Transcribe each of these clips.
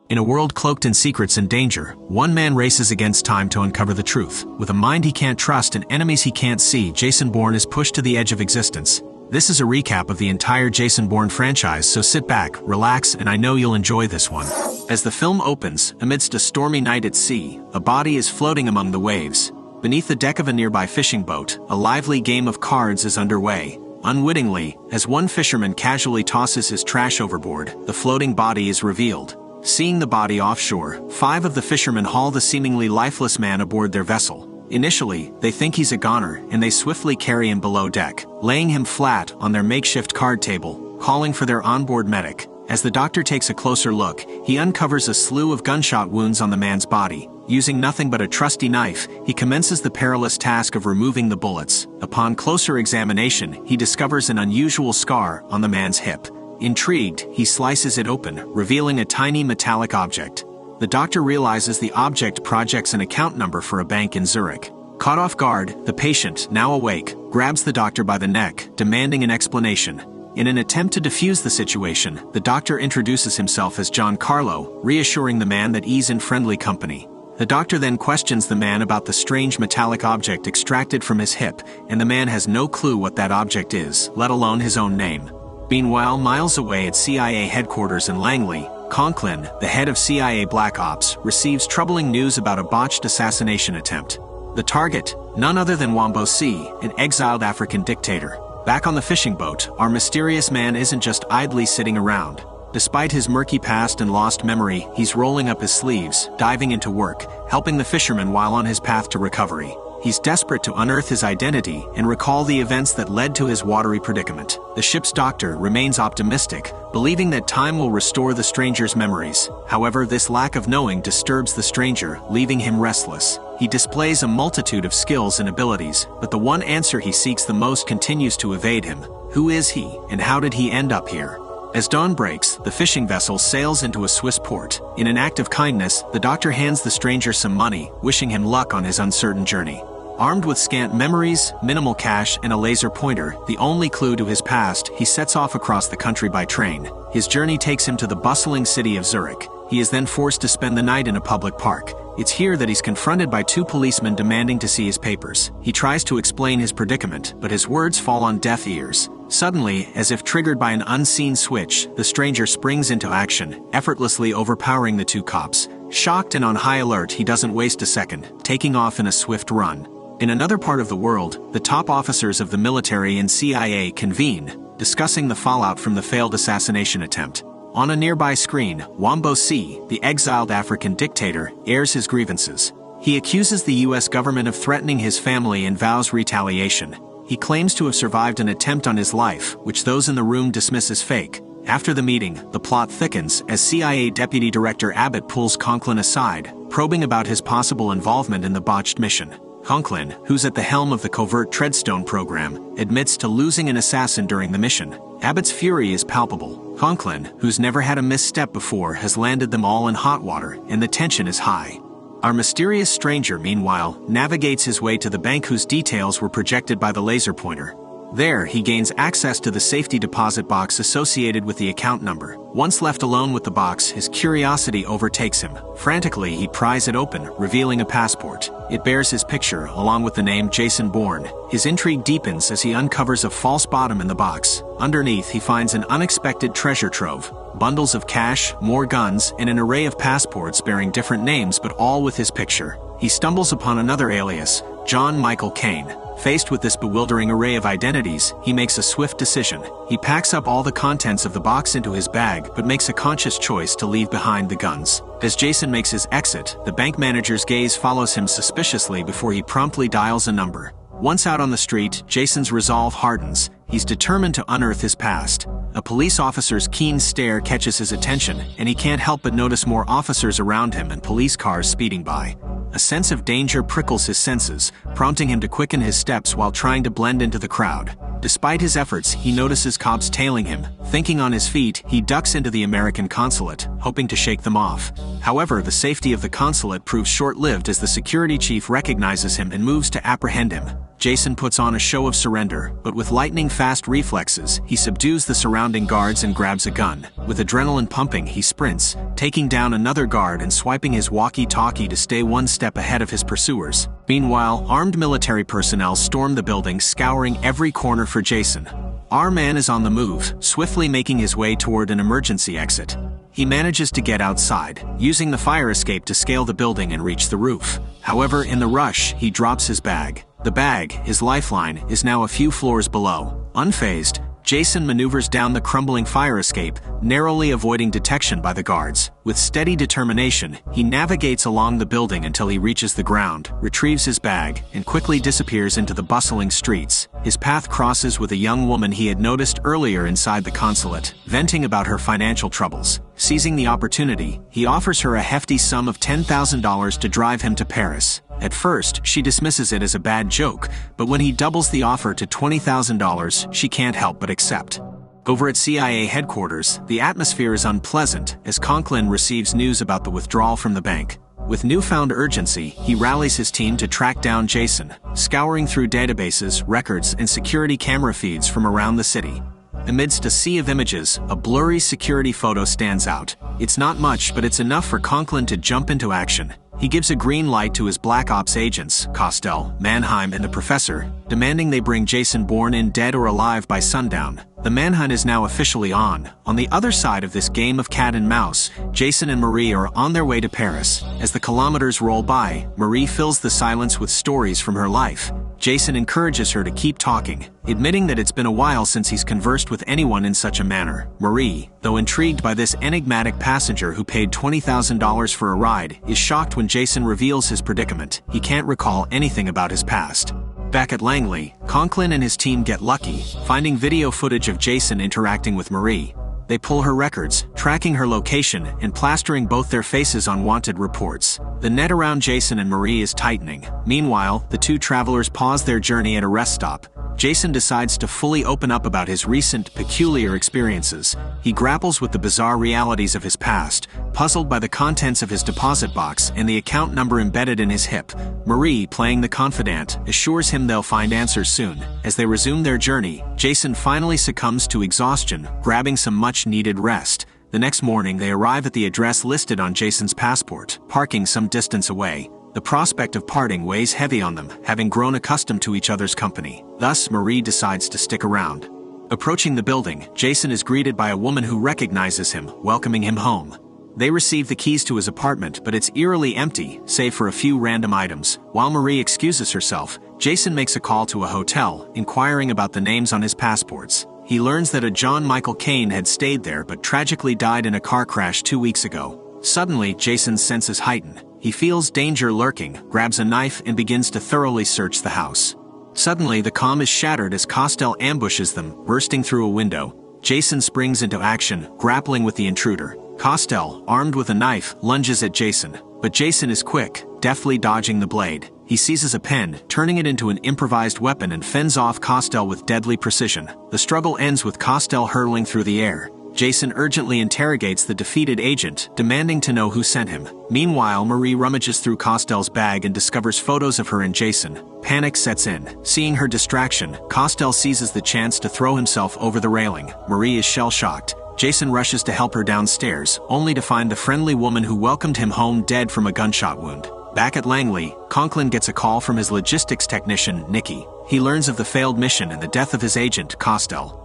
In a world cloaked in secrets and danger, one man races against time to uncover the truth. With a mind he can't trust and enemies he can't see, Jason Bourne is pushed to the edge of existence. This is a recap of the entire Jason Bourne franchise, so sit back, relax, and I know you'll enjoy this one. As the film opens, amidst a stormy night at sea, a body is floating among the waves. Beneath the deck of a nearby fishing boat, a lively game of cards is underway. Unwittingly, as one fisherman casually tosses his trash overboard, the floating body is revealed. Seeing the body offshore, 5 of the fishermen haul the seemingly lifeless man aboard their vessel. Initially, they think he's a goner, and they swiftly carry him below deck, laying him flat on their makeshift card table, calling for their onboard medic. As the doctor takes a closer look, he uncovers a slew of gunshot wounds on the man's body. Using nothing but a trusty knife, he commences the perilous task of removing the bullets. Upon closer examination, he discovers an unusual scar on the man's hip. Intrigued, he slices it open, revealing a tiny metallic object. The doctor realizes the object projects an account number for a bank in Zurich. Caught off guard, the patient, now awake, grabs the doctor by the neck, demanding an explanation. In an attempt to defuse the situation, the doctor introduces himself as John Carlo, reassuring the man that he's in friendly company. The doctor then questions the man about the strange metallic object extracted from his hip, and the man has no clue what that object is, let alone his own name. Meanwhile, miles away at CIA headquarters in Langley, Conklin, the head of CIA Black Ops, receives troubling news about a botched assassination attempt. The target, none other than Wombo C, an exiled African dictator. Back on the fishing boat, our mysterious man isn't just idly sitting around. Despite his murky past and lost memory, he's rolling up his sleeves, diving into work, helping the fishermen while on his path to recovery. He's desperate to unearth his identity and recall the events that led to his watery predicament. The ship's doctor remains optimistic, believing that time will restore the stranger's memories. However, this lack of knowing disturbs the stranger, leaving him restless. He displays a multitude of skills and abilities, but the one answer he seeks the most continues to evade him. Who is he, and how did he end up here? As dawn breaks, the fishing vessel sails into a Swiss port. In an act of kindness, the doctor hands the stranger some money, wishing him luck on his uncertain journey. Armed with scant memories, minimal cash, and a laser pointer, the only clue to his past, he sets off across the country by train. His journey takes him to the bustling city of Zurich. He is then forced to spend the night in a public park. It's here that he's confronted by 2 policemen demanding to see his papers. He tries to explain his predicament, but his words fall on deaf ears. Suddenly, as if triggered by an unseen switch, the stranger springs into action, effortlessly overpowering the 2 cops. Shocked and on high alert, he doesn't waste a second, taking off in a swift run. In another part of the world, the top officers of the military and CIA convene, discussing the fallout from the failed assassination attempt. On a nearby screen, Wombo C, the exiled African dictator, airs his grievances. He accuses the US government of threatening his family and vows retaliation. He claims to have survived an attempt on his life, which those in the room dismiss as fake. After the meeting, the plot thickens as CIA Deputy Director Abbott pulls Conklin aside, probing about his possible involvement in the botched mission. Conklin, who's at the helm of the covert Treadstone program, admits to losing an assassin during the mission. Abbott's fury is palpable. Conklin, who's never had a misstep before, has landed them all in hot water, and the tension is high. Our mysterious stranger, meanwhile, navigates his way to the bank whose details were projected by the laser pointer. There, he gains access to the safety deposit box associated with the account number. Once left alone with the box, his curiosity overtakes him. Frantically, he pries it open, revealing a passport. It bears his picture, along with the name Jason Bourne. His intrigue deepens as he uncovers a false bottom in the box. Underneath, he finds an unexpected treasure trove. Bundles of cash, more guns, and an array of passports bearing different names but all with his picture. He stumbles upon another alias, John Michael Caine. Faced with this bewildering array of identities, he makes a swift decision. He packs up all the contents of the box into his bag but makes a conscious choice to leave behind the guns. As Jason makes his exit, the bank manager's gaze follows him suspiciously before he promptly dials a number. Once out on the street, Jason's resolve hardens. He's determined to unearth his past. A police officer's keen stare catches his attention, and he can't help but notice more officers around him and police cars speeding by. A sense of danger prickles his senses, prompting him to quicken his steps while trying to blend into the crowd. Despite his efforts, he notices cops tailing him. Thinking on his feet, he ducks into the American consulate, hoping to shake them off. However, the safety of the consulate proves short-lived as the security chief recognizes him and moves to apprehend him. Jason puts on a show of surrender, but with lightning-fast reflexes, he subdues the surrounding guards and grabs a gun. With adrenaline pumping, he sprints, taking down another guard and swiping his walkie-talkie to stay one step ahead of his pursuers. Meanwhile, armed military personnel storm the building, scouring every corner for Jason. Our man is on the move, swiftly making his way toward an emergency exit. He manages to get outside, using the fire escape to scale the building and reach the roof. However, in the rush, he drops his bag. The bag, his lifeline, is now a few floors below. Unfazed, Jason maneuvers down the crumbling fire escape, narrowly avoiding detection by the guards. With steady determination, he navigates along the building until he reaches the ground, retrieves his bag, and quickly disappears into the bustling streets. His path crosses with a young woman he had noticed earlier inside the consulate, venting about her financial troubles. Seizing the opportunity, he offers her a hefty sum of $10,000 to drive him to Paris. At first, she dismisses it as a bad joke, but when he doubles the offer to $20,000, she can't help but accept. Over at CIA headquarters, the atmosphere is unpleasant as Conklin receives news about the withdrawal from the bank. With newfound urgency, he rallies his team to track down Jason, scouring through databases, records, and security camera feeds from around the city. Amidst a sea of images, a blurry security photo stands out. It's not much, but it's enough for Conklin to jump into action. He gives a green light to his Black Ops agents, Costell, Mannheim, and the Professor, demanding they bring Jason Bourne in dead or alive by sundown. The manhunt is now officially on. On the other side of this game of cat and mouse, Jason and Marie are on their way to Paris. As the kilometers roll by, Marie fills the silence with stories from her life. Jason encourages her to keep talking, admitting that it's been a while since he's conversed with anyone in such a manner. Marie, though intrigued by this enigmatic passenger who paid $20,000 for a ride, is shocked when Jason reveals his predicament. He can't recall anything about his past. Back at Langley, Conklin and his team get lucky, finding video footage of Jason interacting with Marie. They pull her records, tracking her location and plastering both their faces on wanted reports. The net around Jason and Marie is tightening. Meanwhile, the two travelers pause their journey at a rest stop. Jason decides to fully open up about his recent, peculiar experiences. He grapples with the bizarre realities of his past, puzzled by the contents of his deposit box and the account number embedded in his hip. Marie, playing the confidant, assures him they'll find answers soon. As they resume their journey, Jason finally succumbs to exhaustion, grabbing some much-needed rest. The next morning, they arrive at the address listed on Jason's passport, parking some distance away. The prospect of parting weighs heavy on them, having grown accustomed to each other's company. Thus, Marie decides to stick around. Approaching the building, Jason is greeted by a woman who recognizes him, welcoming him home. They receive the keys to his apartment, but it's eerily empty, save for a few random items. While Marie excuses herself, Jason makes a call to a hotel, inquiring about the names on his passports. He learns that a John Michael Caine had stayed there but tragically died in a car crash 2 weeks ago. Suddenly, Jason's senses heighten. He feels danger lurking, grabs a knife, and begins to thoroughly search the house. Suddenly, the calm is shattered as Costell ambushes them, bursting through a window. Jason springs into action, grappling with the intruder. Costell, armed with a knife, lunges at Jason, but Jason is quick, deftly dodging the blade. He seizes a pen, turning it into an improvised weapon and fends off Costell with deadly precision. The struggle ends with Costell hurtling through the air. Jason urgently interrogates the defeated agent, demanding to know who sent him. Meanwhile, Marie rummages through Costell's bag and discovers photos of her and Jason. Panic sets in. Seeing her distraction, Costell seizes the chance to throw himself over the railing. Marie is shell-shocked. Jason rushes to help her downstairs, only to find the friendly woman who welcomed him home dead from a gunshot wound. Back at Langley, Conklin gets a call from his logistics technician, Nicky. He learns of the failed mission and the death of his agent, Costell.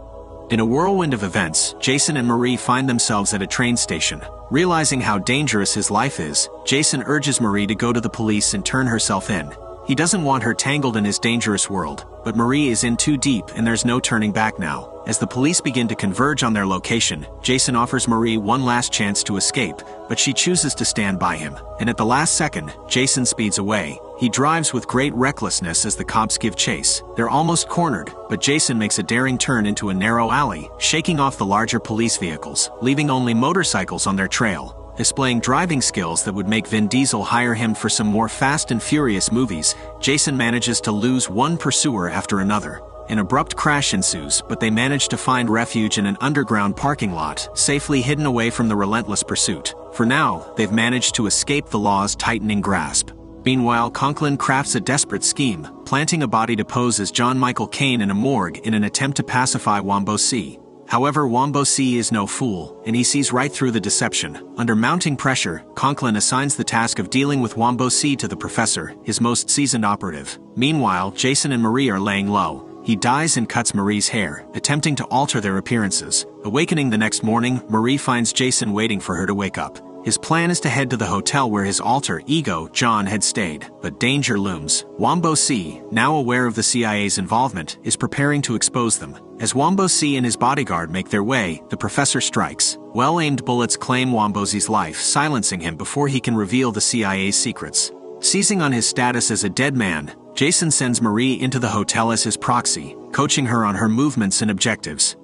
In a whirlwind of events, Jason and Marie find themselves at a train station. Realizing how dangerous his life is, Jason urges Marie to go to the police and turn herself in. He doesn't want her tangled in his dangerous world, but Marie is in too deep and there's no turning back now. As the police begin to converge on their location, Jason offers Marie one last chance to escape, but she chooses to stand by him. And at the last second, Jason speeds away. He drives with great recklessness as the cops give chase. They're almost cornered, but Jason makes a daring turn into a narrow alley, shaking off the larger police vehicles, leaving only motorcycles on their trail. Displaying driving skills that would make Vin Diesel hire him for some more Fast and Furious movies, Jason manages to lose one pursuer after another. An abrupt crash ensues, but they manage to find refuge in an underground parking lot, safely hidden away from the relentless pursuit. For now, they've managed to escape the law's tightening grasp. Meanwhile, Conklin crafts a desperate scheme, planting a body to pose as John Michael Caine in a morgue in an attempt to pacify Wombo-C. However, Wombo-C is no fool, and he sees right through the deception. Under mounting pressure, Conklin assigns the task of dealing with Wombo-C to the Professor, his most seasoned operative. Meanwhile, Jason and Marie are laying low. He dies and cuts Marie's hair, attempting to alter their appearances. Awakening the next morning, Marie finds Jason waiting for her to wake up. His plan is to head to the hotel where his alter ego, John, had stayed. But danger looms. Wombo-C, now aware of the CIA's involvement, is preparing to expose them. As Wombo-C and his bodyguard make their way, the Professor strikes. Well-aimed bullets claim Wombo-C's life, silencing him before he can reveal the CIA's secrets. Seizing on his status as a dead man, Jason sends Marie into the hotel as his proxy, coaching her on her movements and objectives.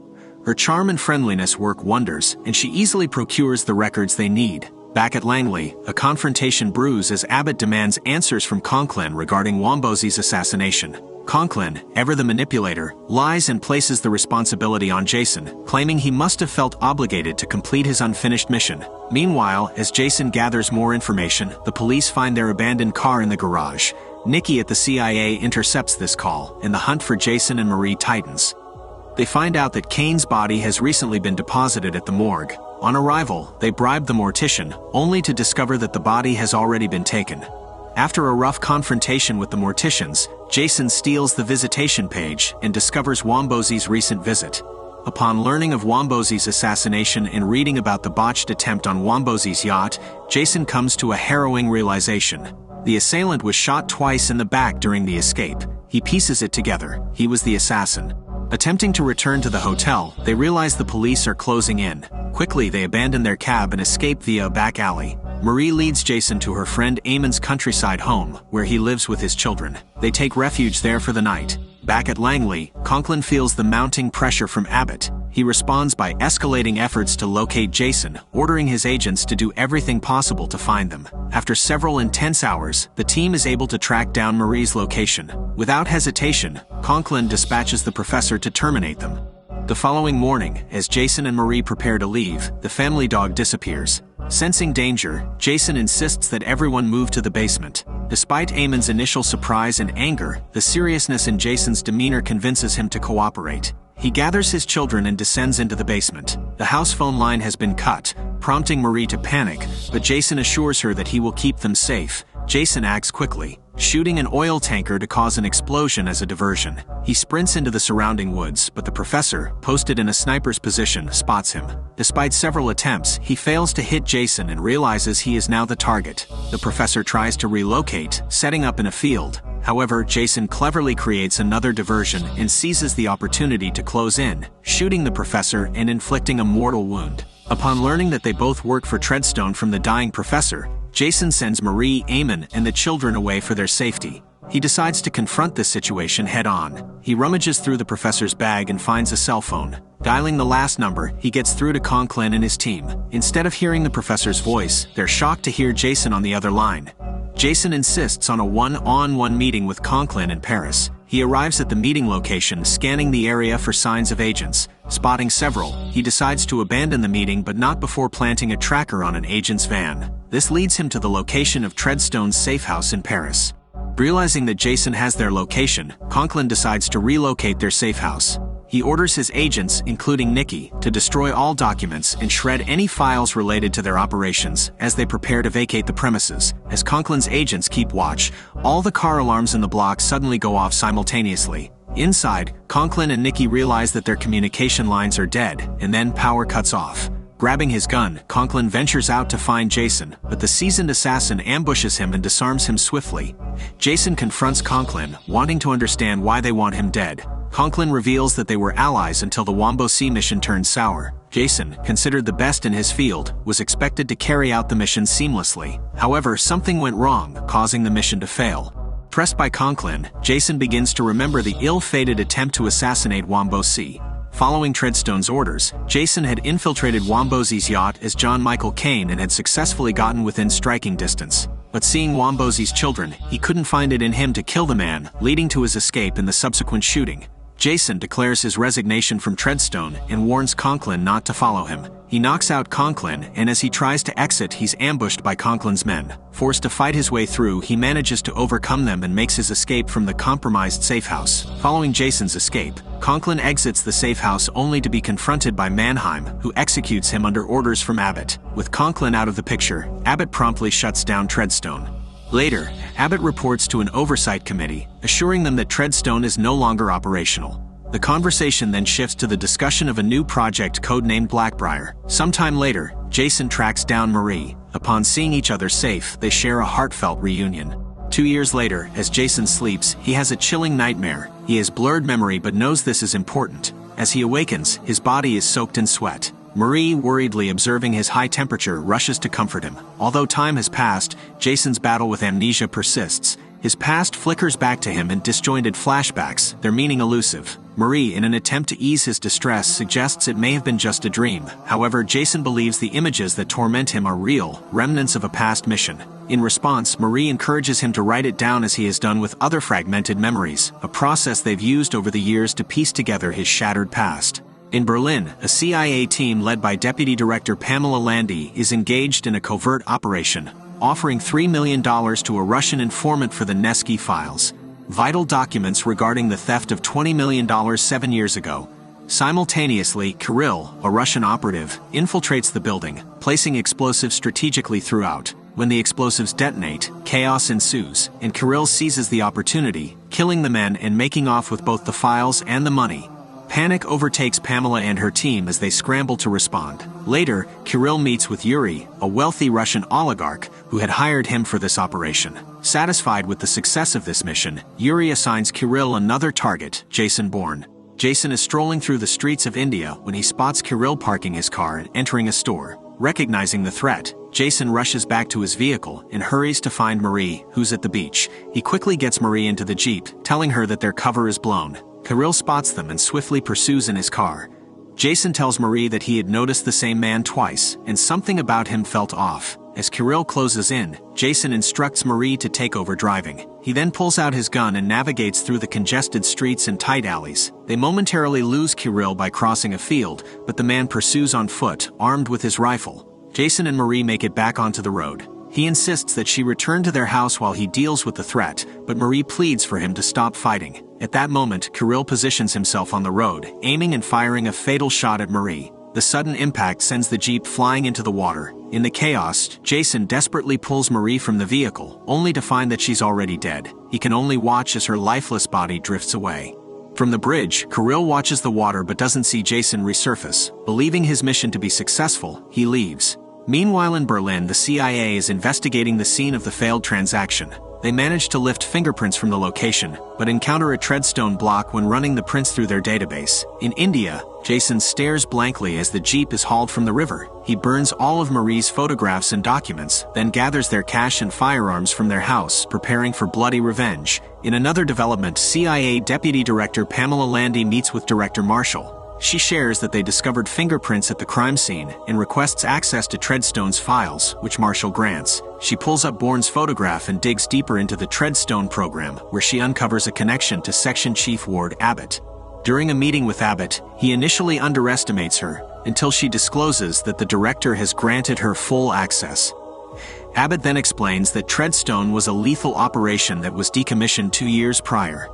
Her charm and friendliness work wonders, and she easily procures the records they need. Back at Langley, a confrontation brews as Abbott demands answers from Conklin regarding Wombo-C's assassination. Conklin, ever the manipulator, lies and places the responsibility on Jason, claiming he must have felt obligated to complete his unfinished mission. Meanwhile, as Jason gathers more information, the police find their abandoned car in the garage. Nikki at the CIA intercepts this call, and the hunt for Jason and Marie tightens. They find out that Caine's body has recently been deposited at the morgue. On arrival, they bribe the mortician, only to discover that the body has already been taken. After a rough confrontation with the morticians, Jason steals the visitation page and discovers Wombo-C's recent visit. Upon learning of Wombo-C's assassination and reading about the botched attempt on Wombo-C's yacht, Jason comes to a harrowing realization. The assailant was shot twice in the back during the escape. He pieces it together. He was the assassin. Attempting to return to the hotel, they realize the police are closing in. Quickly, they abandon their cab and escape via a back alley. Marie leads Jason to her friend Eamon's countryside home, where he lives with his children. They take refuge there for the night. Back at Langley, Conklin feels the mounting pressure from Abbott. He responds by escalating efforts to locate Jason, ordering his agents to do everything possible to find them. After several intense hours, the team is able to track down Marie's location. Without hesitation, Conklin dispatches the Professor to terminate them. The following morning, as Jason and Marie prepare to leave, the family dog disappears. Sensing danger, Jason insists that everyone move to the basement. Despite Eamon's initial surprise and anger, the seriousness in Jason's demeanor convinces him to cooperate. He gathers his children and descends into the basement. The house phone line has been cut, prompting Marie to panic, but Jason assures her that he will keep them safe. Jason acts quickly, shooting an oil tanker to cause an explosion as a diversion. He sprints into the surrounding woods, but the Professor, posted in a sniper's position, spots him. Despite several attempts, he fails to hit Jason and realizes he is now the target. The Professor tries to relocate, setting up in a field. However, Jason cleverly creates another diversion and seizes the opportunity to close in, shooting the Professor and inflicting a mortal wound. Upon learning that they both work for Treadstone from the dying Professor, Jason sends Marie, Eamon, and the children away for their safety. He decides to confront this situation head-on. He rummages through the Professor's bag and finds a cell phone. Dialing the last number, he gets through to Conklin and his team. Instead of hearing the Professor's voice, they're shocked to hear Jason on the other line. Jason insists on a one-on-one meeting with Conklin in Paris. He arrives at the meeting location, scanning the area for signs of agents. Spotting several, he decides to abandon the meeting but not before planting a tracker on an agent's van. This leads him to the location of Treadstone's safe house in Paris. Realizing that Jason has their location, Conklin decides to relocate their safe house. He orders his agents, including Nikki, to destroy all documents and shred any files related to their operations as they prepare to vacate the premises. As Conklin's agents keep watch, all the car alarms in the block suddenly go off simultaneously. Inside, Conklin and Nikki realize that their communication lines are dead, and then power cuts off. Grabbing his gun, Conklin ventures out to find Jason, but the seasoned assassin ambushes him and disarms him swiftly. Jason confronts Conklin, wanting to understand why they want him dead. Conklin reveals that they were allies until the Wombo-C mission turned sour. Jason, considered the best in his field, was expected to carry out the mission seamlessly. However, something went wrong, causing the mission to fail. Pressed by Conklin, Jason begins to remember the ill-fated attempt to assassinate Wombo-C. Following Treadstone's orders, Jason had infiltrated Wombo-C's yacht as John Michael Caine and had successfully gotten within striking distance. But seeing Wombo-C's children, he couldn't find it in him to kill the man, leading to his escape and the subsequent shooting. Jason declares his resignation from Treadstone and warns Conklin not to follow him. He knocks out Conklin, and as he tries to exit, he's ambushed by Conklin's men. Forced to fight his way through, he manages to overcome them and makes his escape from the compromised safe house. Following Jason's escape, Conklin exits the safe house only to be confronted by Mannheim, who executes him under orders from Abbott. With Conklin out of the picture, Abbott promptly shuts down Treadstone. Later, Abbott reports to an oversight committee, assuring them that Treadstone is no longer operational. The conversation then shifts to the discussion of a new project codenamed Blackbriar. Sometime later, Jason tracks down Marie. Upon seeing each other safe, they share a heartfelt reunion. 2 years later, as Jason sleeps, he has a chilling nightmare. He has blurred memory but knows this is important. As he awakens, his body is soaked in sweat. Marie, worriedly observing his high temperature, rushes to comfort him. Although time has passed, Jason's battle with amnesia persists. His past flickers back to him in disjointed flashbacks, their meaning elusive. Marie, in an attempt to ease his distress, suggests it may have been just a dream. However, Jason believes the images that torment him are real, remnants of a past mission. In response, Marie encourages him to write it down as he has done with other fragmented memories, a process they've used over the years to piece together his shattered past. In Berlin, a CIA team led by Deputy Director Pamela Landy is engaged in a covert operation, offering $3 million to a Russian informant for the Nevsky files, vital documents regarding the theft of $20 million 7 years ago. Simultaneously, Kirill, a Russian operative, infiltrates the building, placing explosives strategically throughout. When the explosives detonate, chaos ensues, and Kirill seizes the opportunity, killing the men and making off with both the files and the money. Panic overtakes Pamela and her team as they scramble to respond. Later, Kirill meets with Yuri, a wealthy Russian oligarch who had hired him for this operation. Satisfied with the success of this mission, Yuri assigns Kirill another target, Jason Bourne. Jason is strolling through the streets of India when he spots Kirill parking his car and entering a store. Recognizing the threat, Jason rushes back to his vehicle and hurries to find Marie, who's at the beach. He quickly gets Marie into the Jeep, telling her that their cover is blown. Kirill spots them and swiftly pursues in his car. Jason tells Marie that he had noticed the same man twice, and something about him felt off. As Kirill closes in, Jason instructs Marie to take over driving. He then pulls out his gun and navigates through the congested streets and tight alleys. They momentarily lose Kirill by crossing a field, but the man pursues on foot, armed with his rifle. Jason and Marie make it back onto the road. He insists that she return to their house while he deals with the threat, but Marie pleads for him to stop fighting. At that moment, Kirill positions himself on the road, aiming and firing a fatal shot at Marie. The sudden impact sends the Jeep flying into the water. In the chaos, Jason desperately pulls Marie from the vehicle, only to find that she's already dead. He can only watch as her lifeless body drifts away. From the bridge, Kirill watches the water but doesn't see Jason resurface. Believing his mission to be successful, he leaves. Meanwhile in Berlin, the CIA is investigating the scene of the failed transaction. They manage to lift fingerprints from the location, but encounter a Treadstone block when running the prints through their database. In India, Jason stares blankly as the Jeep is hauled from the river. He burns all of Marie's photographs and documents, then gathers their cash and firearms from their house, preparing for bloody revenge. In another development, CIA Deputy Director Pamela Landy meets with Director Marshall. She shares that they discovered fingerprints at the crime scene and requests access to Treadstone's files, which Marshall grants. She pulls up Bourne's photograph and digs deeper into the Treadstone program, where she uncovers a connection to Section Chief Ward Abbott. During a meeting with Abbott, he initially underestimates her, until she discloses that the director has granted her full access. Abbott then explains that Treadstone was a lethal operation that was decommissioned 2 years prior.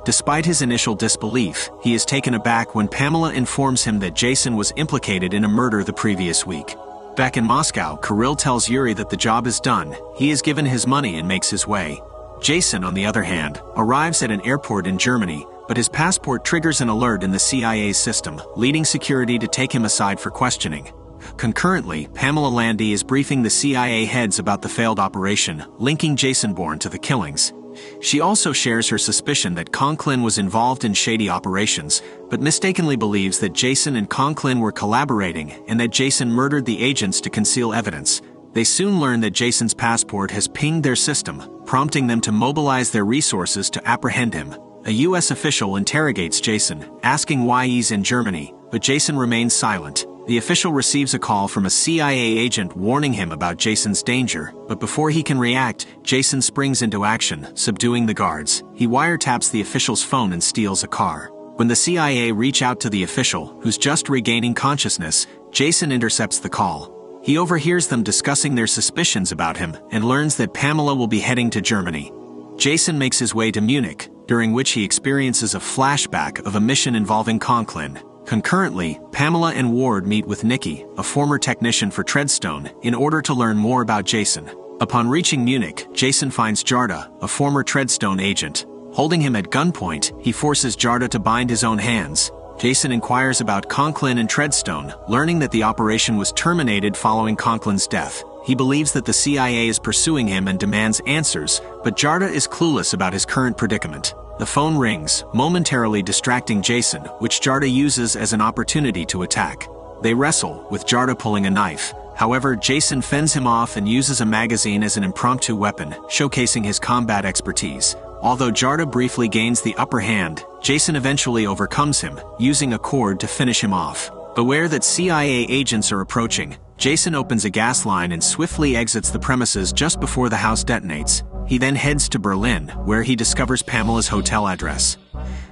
Despite his initial disbelief, he is taken aback when Pamela informs him that Jason was implicated in a murder the previous week. Back in Moscow, Kirill tells Yuri that the job is done. He is given his money and makes his way. Jason, on the other hand, arrives at an airport in Germany, but his passport triggers an alert in the CIA's system, leading security to take him aside for questioning. Concurrently, Pamela Landy is briefing the CIA heads about the failed operation, linking Jason Bourne to the killings. She also shares her suspicion that Conklin was involved in shady operations, but mistakenly believes that Jason and Conklin were collaborating and that Jason murdered the agents to conceal evidence. They soon learn that Jason's passport has pinged their system, prompting them to mobilize their resources to apprehend him. A U.S. official interrogates Jason, asking why he's in Germany, but Jason remains silent. The official receives a call from a CIA agent warning him about Jason's danger, but before he can react, Jason springs into action, subduing the guards. He wiretaps the official's phone and steals a car. When the CIA reach out to the official, who's just regaining consciousness, Jason intercepts the call. He overhears them discussing their suspicions about him and learns that Pamela will be heading to Germany. Jason makes his way to Munich, during which he experiences a flashback of a mission involving Conklin. Concurrently, Pamela and Ward meet with Nikki, a former technician for Treadstone, in order to learn more about Jason. Upon reaching Munich, Jason finds Jarda, a former Treadstone agent. Holding him at gunpoint, he forces Jarda to bind his own hands. Jason inquires about Conklin and Treadstone, learning that the operation was terminated following Conklin's death. He believes that the CIA is pursuing him and demands answers, but Jarda is clueless about his current predicament. The phone rings, momentarily distracting Jason, which Jarda uses as an opportunity to attack. They wrestle, with Jarda pulling a knife. However, Jason fends him off and uses a magazine as an impromptu weapon, showcasing his combat expertise. Although Jarda briefly gains the upper hand, Jason eventually overcomes him, using a cord to finish him off. Aware that CIA agents are approaching, Jason opens a gas line and swiftly exits the premises just before the house detonates. He then heads to Berlin, where he discovers Pamela's hotel address.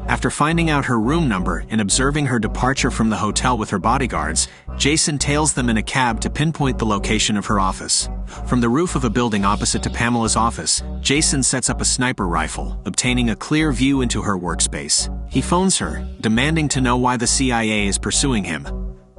After finding out her room number and observing her departure from the hotel with her bodyguards, Jason tails them in a cab to pinpoint the location of her office. From the roof of a building opposite to Pamela's office, Jason sets up a sniper rifle, obtaining a clear view into her workspace. He phones her, demanding to know why the CIA is pursuing him.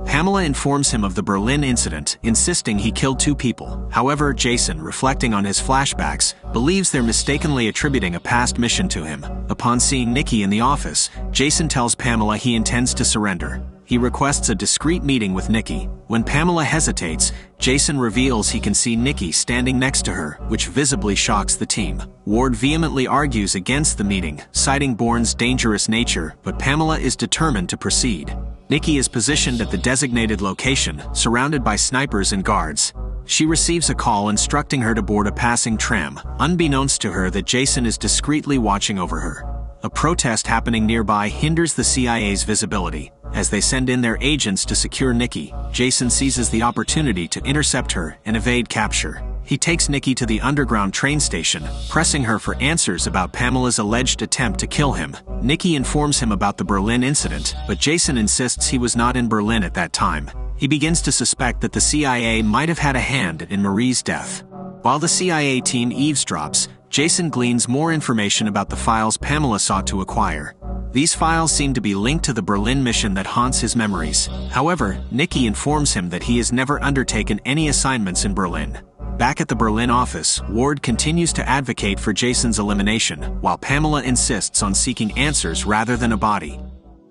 Pamela informs him of the Berlin incident, insisting he killed 2 people. However, Jason, reflecting on his flashbacks, believes they're mistakenly attributing a past mission to him. Upon seeing Nikki in the office, Jason tells Pamela he intends to surrender. He requests a discreet meeting with Nikki. When Pamela hesitates, Jason reveals he can see Nikki standing next to her, which visibly shocks the team. Ward vehemently argues against the meeting, citing Bourne's dangerous nature, but Pamela is determined to proceed. Nikki is positioned at the designated location, surrounded by snipers and guards. She receives a call instructing her to board a passing tram, unbeknownst to her that Jason is discreetly watching over her. A protest happening nearby hinders the CIA's visibility. As they send in their agents to secure Nikki, Jason seizes the opportunity to intercept her and evade capture. He takes Nikki to the underground train station, pressing her for answers about Pamela's alleged attempt to kill him. Nikki informs him about the Berlin incident, but Jason insists he was not in Berlin at that time. He begins to suspect that the CIA might have had a hand in Marie's death. While the CIA team eavesdrops, Jason gleans more information about the files Pamela sought to acquire. These files seem to be linked to the Berlin mission that haunts his memories. However, Nikki informs him that he has never undertaken any assignments in Berlin. Back at the Berlin office, Ward continues to advocate for Jason's elimination, while Pamela insists on seeking answers rather than a body.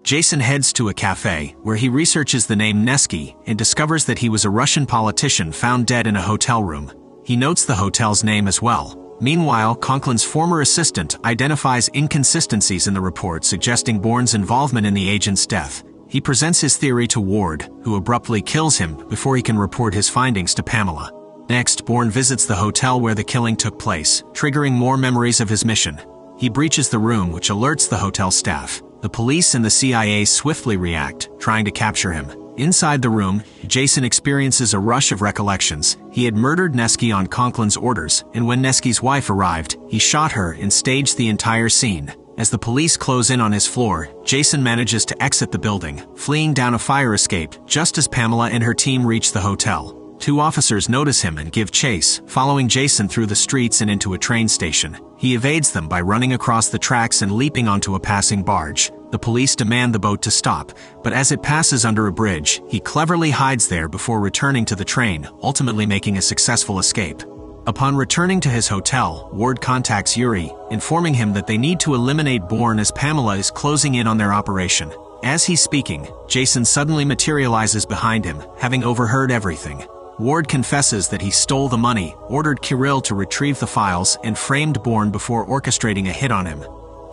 Jason heads to a cafe, where he researches the name Nevsky and discovers that he was a Russian politician found dead in a hotel room. He notes the hotel's name as well. Meanwhile, Conklin's former assistant identifies inconsistencies in the report suggesting Bourne's involvement in the agent's death. He presents his theory to Ward, who abruptly kills him before he can report his findings to Pamela. Next, Bourne visits the hotel where the killing took place, triggering more memories of his mission. He breaches the room, which alerts the hotel staff. The police and the CIA swiftly react, trying to capture him. Inside the room, Jason experiences a rush of recollections. He had murdered Nevsky on Conklin's orders, and when Nevsky's wife arrived, he shot her and staged the entire scene. As the police close in on his floor, Jason manages to exit the building, fleeing down a fire escape just as Pamela and her team reach the hotel. 2 officers notice him and give chase, following Jason through the streets and into a train station. He evades them by running across the tracks and leaping onto a passing barge. The police demand the boat to stop, but as it passes under a bridge, he cleverly hides there before returning to the train, ultimately making a successful escape. Upon returning to his hotel, Ward contacts Yuri, informing him that they need to eliminate Bourne as Pamela is closing in on their operation. As he's speaking, Jason suddenly materializes behind him, having overheard everything. Ward confesses that he stole the money, ordered Kirill to retrieve the files, and framed Bourne before orchestrating a hit on him.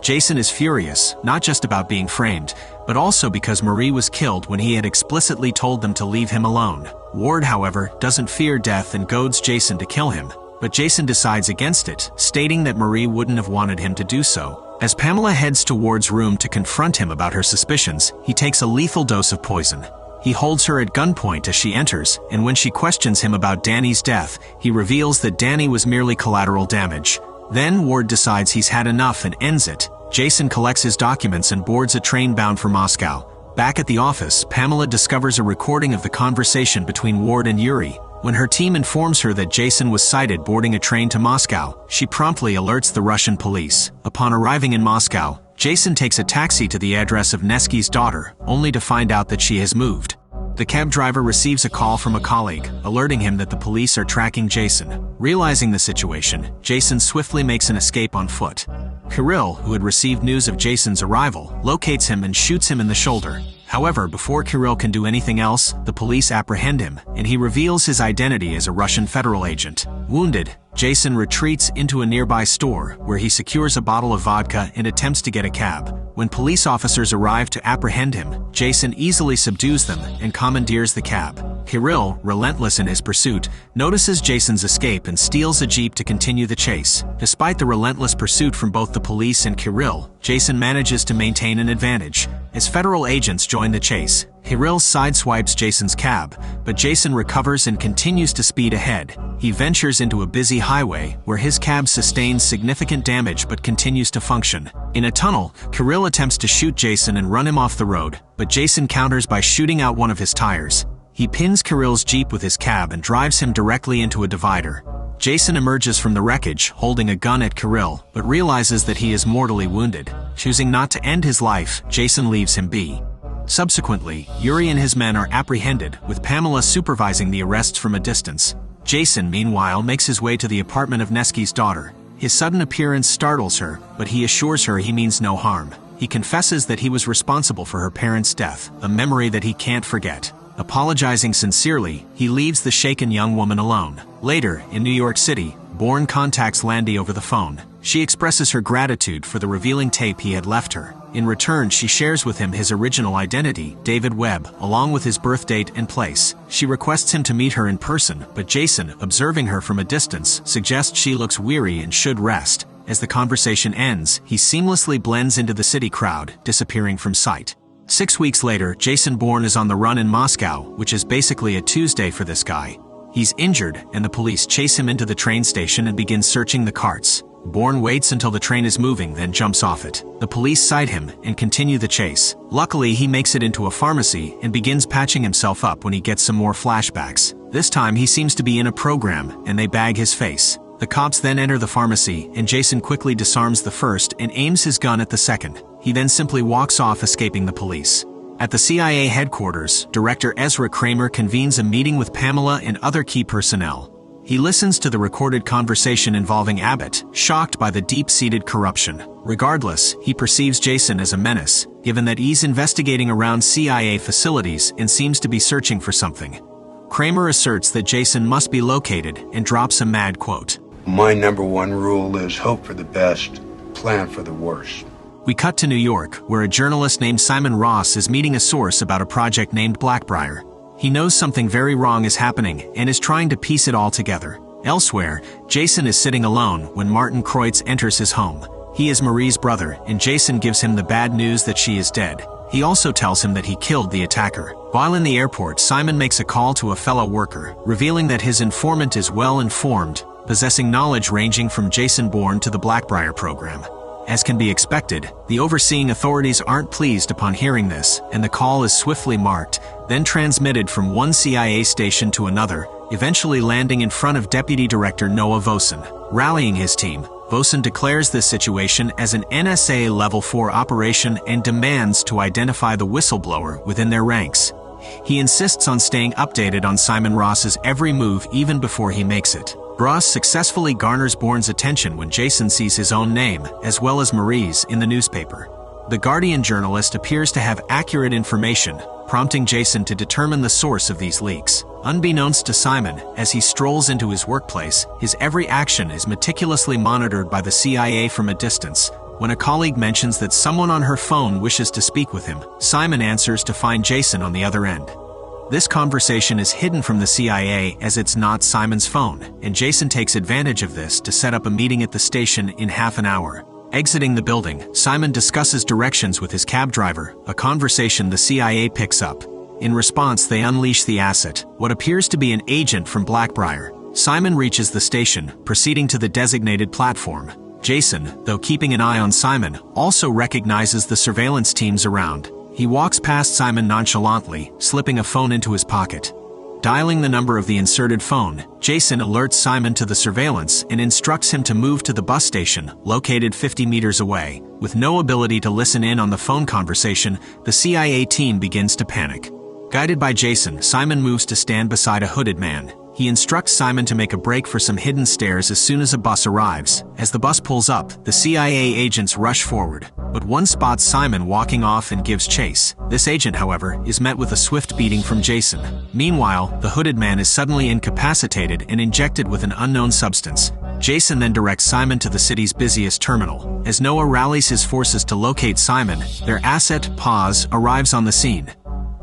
Jason is furious, not just about being framed, but also because Marie was killed when he had explicitly told them to leave him alone. Ward, however, doesn't fear death and goads Jason to kill him, but Jason decides against it, stating that Marie wouldn't have wanted him to do so. As Pamela heads to Ward's room to confront him about her suspicions, he takes a lethal dose of poison. He holds her at gunpoint as she enters, and when she questions him about Danny's death, he reveals that Danny was merely collateral damage. Then Ward decides he's had enough and ends it. Jason collects his documents and boards a train bound for Moscow. Back at the office, Pamela discovers a recording of the conversation between Ward and Yuri. When her team informs her that Jason was sighted boarding a train to Moscow, she promptly alerts the Russian police. Upon arriving in Moscow, Jason takes a taxi to the address of Nevsky's daughter, only to find out that she has moved. The cab driver receives a call from a colleague, alerting him that the police are tracking Jason. Realizing the situation, Jason swiftly makes an escape on foot. Kirill, who had received news of Jason's arrival, locates him and shoots him in the shoulder. However, before Kirill can do anything else, the police apprehend him, and he reveals his identity as a Russian federal agent. Wounded, Jason retreats into a nearby store, where he secures a bottle of vodka and attempts to get a cab. When police officers arrive to apprehend him, Jason easily subdues them and commandeers the cab. Kirill, relentless in his pursuit, notices Jason's escape and steals a jeep to continue the chase. Despite the relentless pursuit from both the police and Kirill, Jason manages to maintain an advantage. As federal agents join the chase, Kirill sideswipes Jason's cab, but Jason recovers and continues to speed ahead. He ventures into a busy highway, where his cab sustains significant damage but continues to function. In a tunnel, Kirill attempts to shoot Jason and run him off the road, but Jason counters by shooting out one of his tires. He pins Kirill's jeep with his cab and drives him directly into a divider. Jason emerges from the wreckage, holding a gun at Kirill, but realizes that he is mortally wounded. Choosing not to end his life, Jason leaves him be. Subsequently, Yuri and his men are apprehended, with Pamela supervising the arrests from a distance. Jason, meanwhile, makes his way to the apartment of Nevsky's daughter. His sudden appearance startles her, but he assures her he means no harm. He confesses that he was responsible for her parents' death, a memory that he can't forget. Apologizing sincerely, he leaves the shaken young woman alone. Later, in New York City, Bourne contacts Landy over the phone. She expresses her gratitude for the revealing tape he had left her. In return, she shares with him his original identity, David Webb, along with his birth date and place. She requests him to meet her in person, but Jason, observing her from a distance, suggests she looks weary and should rest. As the conversation ends, he seamlessly blends into the city crowd, disappearing from sight. 6 weeks later, Jason Bourne is on the run in Moscow, which is basically a Tuesday for this guy. He's injured, and the police chase him into the train station and begin searching the carts. Bourne waits until the train is moving, then jumps off it. The police sight him and continue the chase. Luckily, he makes it into a pharmacy and begins patching himself up when he gets some more flashbacks. This time, he seems to be in a program, and they bag his face. The cops then enter the pharmacy, and Jason quickly disarms the first and aims his gun at the second. He then simply walks off, escaping the police. At the CIA headquarters, Director Ezra Kramer convenes a meeting with Pamela and other key personnel. He listens to the recorded conversation involving Abbott, shocked by the deep-seated corruption. Regardless, he perceives Jason as a menace, given that he's investigating around CIA facilities and seems to be searching for something. Kramer asserts that Jason must be located and drops a mad quote. My number one rule is hope for the best, plan for the worst. We cut to New York, where a journalist named Simon Ross is meeting a source about a project named Blackbriar. He knows something very wrong is happening and is trying to piece it all together. Elsewhere, Jason is sitting alone when Martin Kreutz enters his home. He is Marie's brother, and Jason gives him the bad news that she is dead. He also tells him that he killed the attacker. While in the airport, Simon makes a call to a fellow worker, revealing that his informant is well-informed, possessing knowledge ranging from Jason Bourne to the Blackbriar program. As can be expected, the overseeing authorities aren't pleased upon hearing this, and the call is swiftly marked, then transmitted from one CIA station to another, eventually landing in front of Deputy Director Noah Vosen. Rallying his team, Vosen declares this situation as an NSA Level 4 operation and demands to identify the whistleblower within their ranks. He insists on staying updated on Simon Ross's every move even before he makes it. Ross successfully garners Bourne's attention when Jason sees his own name, as well as Marie's, in the newspaper. The Guardian journalist appears to have accurate information, prompting Jason to determine the source of these leaks. Unbeknownst to Simon, as he strolls into his workplace, his every action is meticulously monitored by the CIA from a distance. When a colleague mentions that someone on her phone wishes to speak with him, Simon answers to find Jason on the other end. This conversation is hidden from the CIA as it's not Simon's phone, and Jason takes advantage of this to set up a meeting at the station in half an hour. Exiting the building, Simon discusses directions with his cab driver, a conversation the CIA picks up. In response, they unleash the asset, what appears to be an agent from Blackbriar. Simon reaches the station, proceeding to the designated platform. Jason, though keeping an eye on Simon, also recognizes the surveillance teams around. He walks past Simon nonchalantly, slipping a phone into his pocket. Dialing the number of the inserted phone, Jason alerts Simon to the surveillance and instructs him to move to the bus station, located 50 meters away. With no ability to listen in on the phone conversation, the CIA team begins to panic. Guided by Jason, Simon moves to stand beside a hooded man. He instructs Simon to make a break for some hidden stairs as soon as a bus arrives. As the bus pulls up, the CIA agents rush forward, but one spots Simon walking off and gives chase. This agent, however, is met with a swift beating from Jason. Meanwhile, the hooded man is suddenly incapacitated and injected with an unknown substance. Jason then directs Simon to the city's busiest terminal. As Noah rallies his forces to locate Simon, their asset, Paz, arrives on the scene.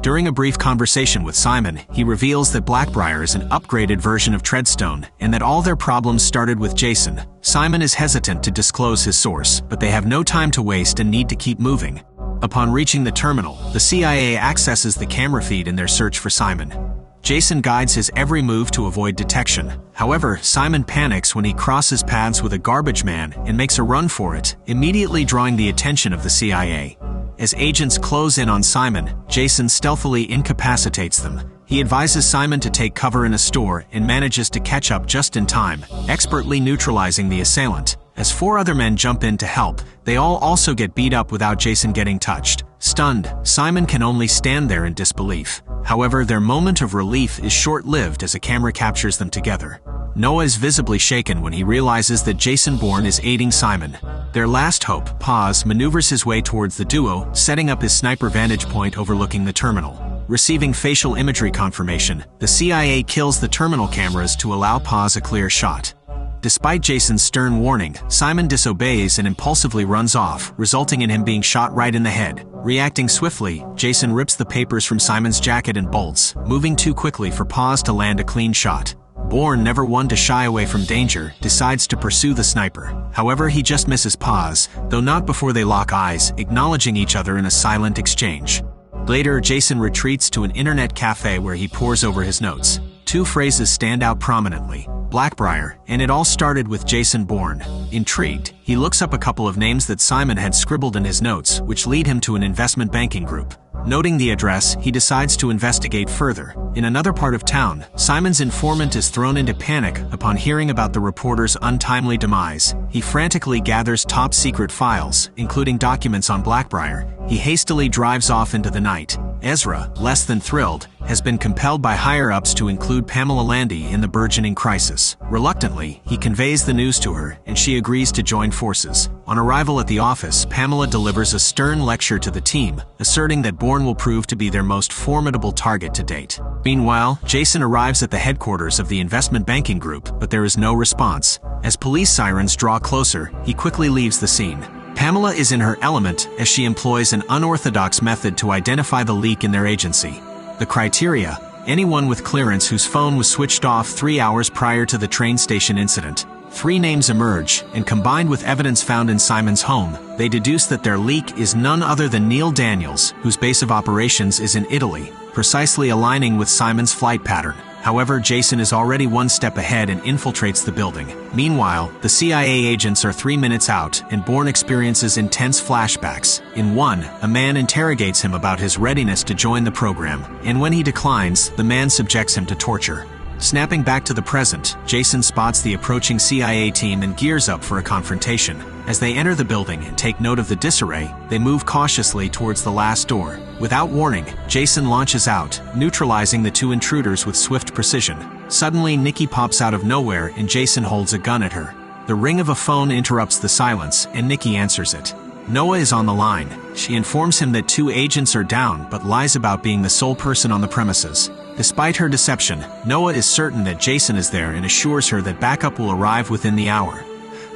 During a brief conversation with Simon, he reveals that Blackbriar is an upgraded version of Treadstone, and that all their problems started with Jason. Simon is hesitant to disclose his source, but they have no time to waste and need to keep moving. Upon reaching the terminal, the CIA accesses the camera feed in their search for Simon. Jason guides his every move to avoid detection. However, Simon panics when he crosses paths with a garbage man and makes a run for it, immediately drawing the attention of the CIA. As agents close in on Simon, Jason stealthily incapacitates them. He advises Simon to take cover in a store and manages to catch up just in time, expertly neutralizing the assailant. As 4 other men jump in to help, they all also get beat up without Jason getting touched. Stunned, Simon can only stand there in disbelief. However, their moment of relief is short-lived as a camera captures them together. Noah is visibly shaken when he realizes that Jason Bourne is aiding Simon. Their last hope, Paz, maneuvers his way towards the duo, setting up his sniper vantage point overlooking the terminal. Receiving facial imagery confirmation, the CIA kills the terminal cameras to allow Paz a clear shot. Despite Jason's stern warning, Simon disobeys and impulsively runs off, resulting in him being shot right in the head. Reacting swiftly, Jason rips the papers from Simon's jacket and bolts, moving too quickly for Paz to land a clean shot. Bourne, never one to shy away from danger, decides to pursue the sniper. However, he just misses Paz, though not before they lock eyes, acknowledging each other in a silent exchange. Later, Jason retreats to an internet cafe where he pores over his notes. 2 phrases stand out prominently: Blackbriar, and it all started with Jason Bourne. Intrigued, he looks up a couple of names that Simon had scribbled in his notes, which lead him to an investment banking group. Noting the address, he decides to investigate further. In another part of town, Simon's informant is thrown into panic upon hearing about the reporter's untimely demise. He frantically gathers top-secret files, including documents on Blackbriar. He hastily drives off into the night. Ezra, less than thrilled, has been compelled by higher-ups to include Pamela Landy in the burgeoning crisis. Reluctantly, he conveys the news to her, and she agrees to join forces. On arrival at the office, Pamela delivers a stern lecture to the team, asserting that Bourne will prove to be their most formidable target to date. Meanwhile, Jason arrives at the headquarters of the investment banking group, but there is no response. As police sirens draw closer, he quickly leaves the scene. Pamela is in her element as she employs an unorthodox method to identify the leak in their agency. The criteria: anyone with clearance whose phone was switched off 3 hours prior to the train station incident. 3 names emerge, and combined with evidence found in Simon's home, they deduce that their leak is none other than Neil Daniels, whose base of operations is in Italy, precisely aligning with Simon's flight pattern. However, Jason is already 1 step ahead and infiltrates the building. Meanwhile, the CIA agents are 3 minutes out, and Bourne experiences intense flashbacks. In one, a man interrogates him about his readiness to join the program, and when he declines, the man subjects him to torture. Snapping back to the present, Jason spots the approaching CIA team and gears up for a confrontation. As they enter the building and take note of the disarray, they move cautiously towards the last door. Without warning, Jason launches out, neutralizing the 2 intruders with swift precision. Suddenly, Nikki pops out of nowhere and Jason holds a gun at her. The ring of a phone interrupts the silence, and Nikki answers it. Noah is on the line. She informs him that 2 agents are down, but lies about being the sole person on the premises. Despite her deception, Noah is certain that Jason is there and assures her that backup will arrive within the hour.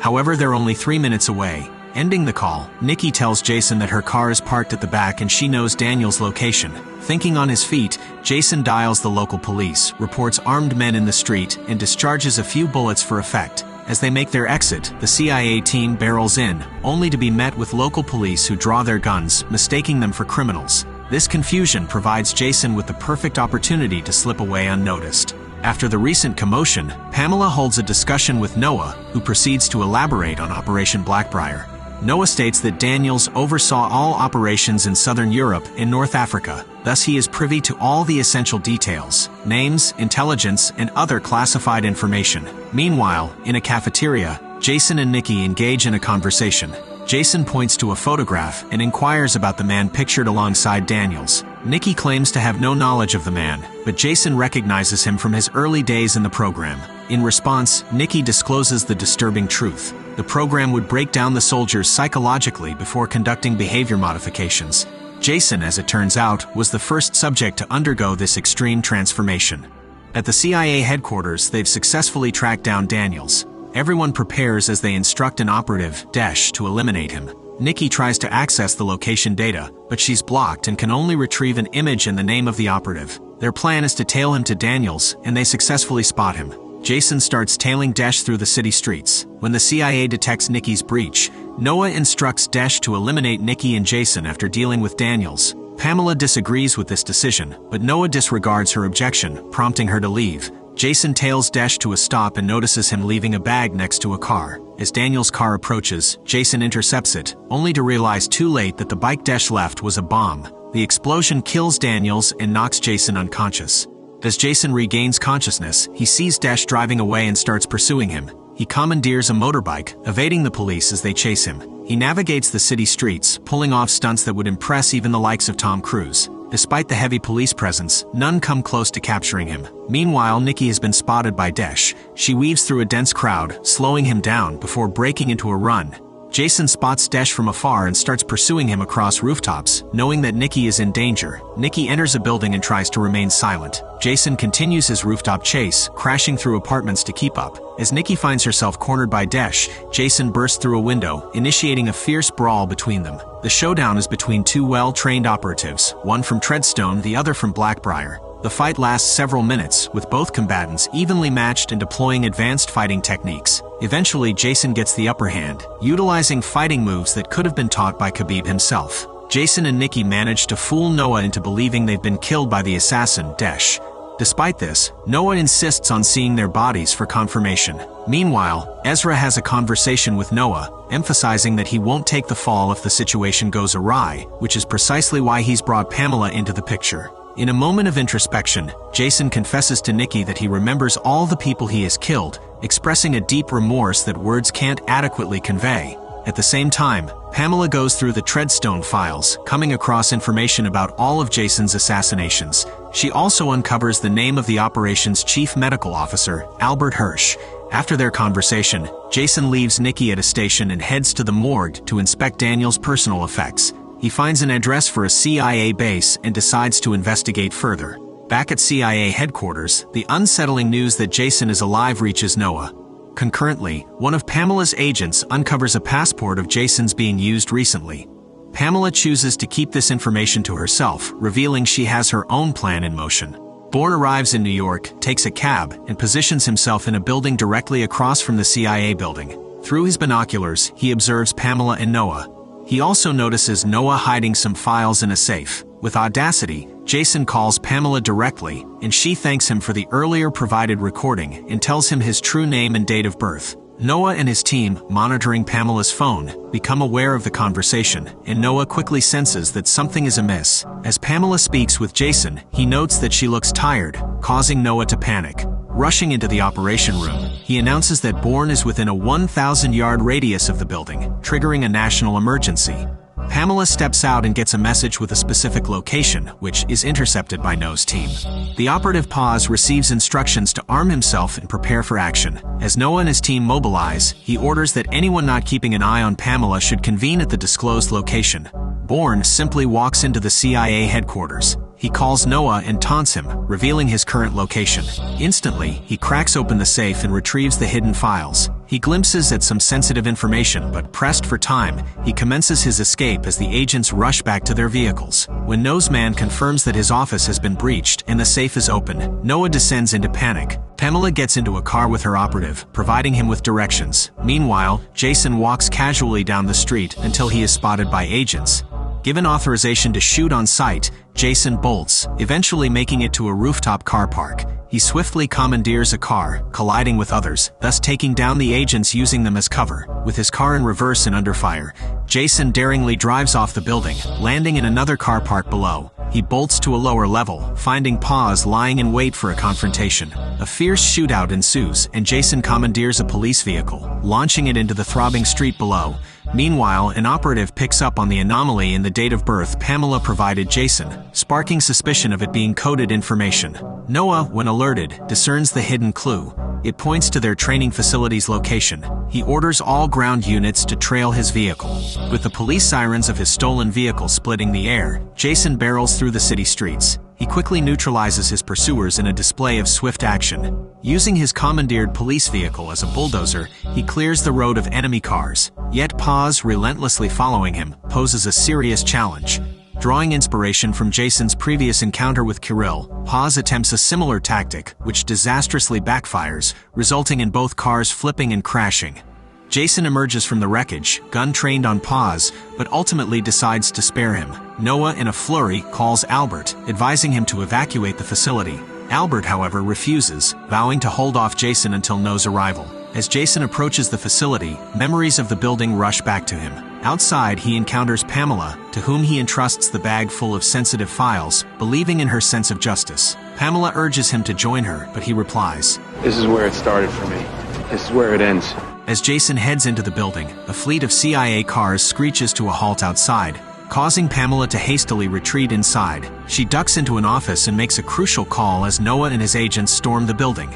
However, they're only 3 minutes away. Ending the call, Nikki tells Jason that her car is parked at the back and she knows Daniel's location. Thinking on his feet, Jason dials the local police, reports armed men in the street, and discharges a few bullets for effect. As they make their exit, the CIA team barrels in, only to be met with local police who draw their guns, mistaking them for criminals. This confusion provides Jason with the perfect opportunity to slip away unnoticed. After the recent commotion, Pamela holds a discussion with Noah, who proceeds to elaborate on Operation Blackbriar. Noah states that Daniels oversaw all operations in Southern Europe and North Africa, thus he is privy to all the essential details, names, intelligence, and other classified information. Meanwhile, in a cafeteria, Jason and Nikki engage in a conversation. Jason points to a photograph and inquires about the man pictured alongside Daniels. Nikki claims to have no knowledge of the man, but Jason recognizes him from his early days in the program. In response, Nikki discloses the disturbing truth. The program would break down the soldiers psychologically before conducting behavior modifications. Jason, as it turns out, was the first subject to undergo this extreme transformation. At the CIA headquarters, they've successfully tracked down Daniels. Everyone prepares as they instruct an operative, Desh, to eliminate him. Nikki tries to access the location data, but she's blocked and can only retrieve an image and the name of the operative. Their plan is to tail him to Daniels, and they successfully spot him. Jason starts tailing Desh through the city streets. When the CIA detects Nikki's breach, Noah instructs Desh to eliminate Nikki and Jason after dealing with Daniels. Pamela disagrees with this decision, but Noah disregards her objection, prompting her to leave. Jason tails Desh to a stop and notices him leaving a bag next to a car. As Daniel's car approaches, Jason intercepts it, only to realize too late that the bike Desh left was a bomb. The explosion kills Daniels and knocks Jason unconscious. As Jason regains consciousness, he sees Desh driving away and starts pursuing him. He commandeers a motorbike, evading the police as they chase him. He navigates the city streets, pulling off stunts that would impress even the likes of Tom Cruise. Despite the heavy police presence, none come close to capturing him. Meanwhile, Nikki has been spotted by Desh. She weaves through a dense crowd, slowing him down before breaking into a run. Jason spots Desh from afar and starts pursuing him across rooftops, knowing that Nikki is in danger. Nikki enters a building and tries to remain silent. Jason continues his rooftop chase, crashing through apartments to keep up. As Nikki finds herself cornered by Desh, Jason bursts through a window, initiating a fierce brawl between them. The showdown is between two well-trained operatives, one from Treadstone, the other from Blackbriar. The fight lasts several minutes, with both combatants evenly matched and deploying advanced fighting techniques. Eventually, Jason gets the upper hand, utilizing fighting moves that could have been taught by Khabib himself. Jason and Nikki manage to fool Noah into believing they've been killed by the assassin, Desh. Despite this, Noah insists on seeing their bodies for confirmation. Meanwhile, Ezra has a conversation with Noah, emphasizing that he won't take the fall if the situation goes awry, which is precisely why he's brought Pamela into the picture. In a moment of introspection, Jason confesses to Nikki that he remembers all the people he has killed, expressing a deep remorse that words can't adequately convey. At the same time, Pamela goes through the Treadstone files, coming across information about all of Jason's assassinations. She also uncovers the name of the operation's chief medical officer, Albert Hirsch. After their conversation, Jason leaves Nikki at a station and heads to the morgue to inspect Daniel's personal effects. He finds an address for a CIA base and decides to investigate further. Back at CIA headquarters, the unsettling news that Jason is alive reaches Noah. Concurrently, one of Pamela's agents uncovers a passport of Jason's being used recently. Pamela chooses to keep this information to herself, revealing she has her own plan in motion. Bourne arrives in New York, takes a cab, and positions himself in a building directly across from the CIA building. Through his binoculars, he observes Pamela and Noah. He also notices Noah hiding some files in a safe. With audacity, Jason calls Pamela directly, and she thanks him for the earlier provided recording and tells him his true name and date of birth. Noah and his team, monitoring Pamela's phone, become aware of the conversation, and Noah quickly senses that something is amiss. As Pamela speaks with Jason, he notes that she looks tired, causing Noah to panic. Rushing into the operation room, he announces that Bourne is within a 1,000-yard radius of the building, triggering a national emergency. Pamela steps out and gets a message with a specific location, which is intercepted by Noah's team. The operative Paz receives instructions to arm himself and prepare for action. As Noah and his team mobilize, he orders that anyone not keeping an eye on Pamela should convene at the disclosed location. Bourne simply walks into the CIA headquarters. He calls Noah and taunts him, revealing his current location. Instantly, he cracks open the safe and retrieves the hidden files. He glimpses at some sensitive information, but pressed for time, he commences his escape as the agents rush back to their vehicles. When Noseman confirms that his office has been breached and the safe is open, Noah descends into panic. Pamela gets into a car with her operative, providing him with directions. Meanwhile, Jason walks casually down the street until he is spotted by agents. Given authorization to shoot on sight, Jason bolts, eventually making it to a rooftop car park. He swiftly commandeers a car, colliding with others, thus taking down the agents using them as cover. With his car in reverse and under fire, Jason daringly drives off the building, landing in another car parked below. He bolts to a lower level, finding Paz lying in wait for a confrontation. A fierce shootout ensues, and Jason commandeers a police vehicle, launching it into the throbbing street below. Meanwhile, an operative picks up on the anomaly in the date of birth Pamela provided Jason, sparking suspicion of it being coded information. Noah, when alerted, discerns the hidden clue. It points to their training facility's location. He orders all ground units to trail his vehicle. With the police sirens of his stolen vehicle splitting the air, Jason barrels through the city streets. He quickly neutralizes his pursuers in a display of swift action. Using his commandeered police vehicle as a bulldozer, he clears the road of enemy cars. Yet Paz, relentlessly following him, poses a serious challenge. Drawing inspiration from Jason's previous encounter with Kirill, Paz attempts a similar tactic, which disastrously backfires, resulting in both cars flipping and crashing. Jason emerges from the wreckage, gun trained on Paz, but ultimately decides to spare him. Noah, in a flurry, calls Albert, advising him to evacuate the facility. Albert, however, refuses, vowing to hold off Jason until Noah's arrival. As Jason approaches the facility, memories of the building rush back to him. Outside, he encounters Pamela, to whom he entrusts the bag full of sensitive files, believing in her sense of justice. Pamela urges him to join her, but he replies, "This is where it started for me. This is where it ends." As Jason heads into the building, a fleet of CIA cars screeches to a halt outside, causing Pamela to hastily retreat inside. She ducks into an office and makes a crucial call as Noah and his agents storm the building.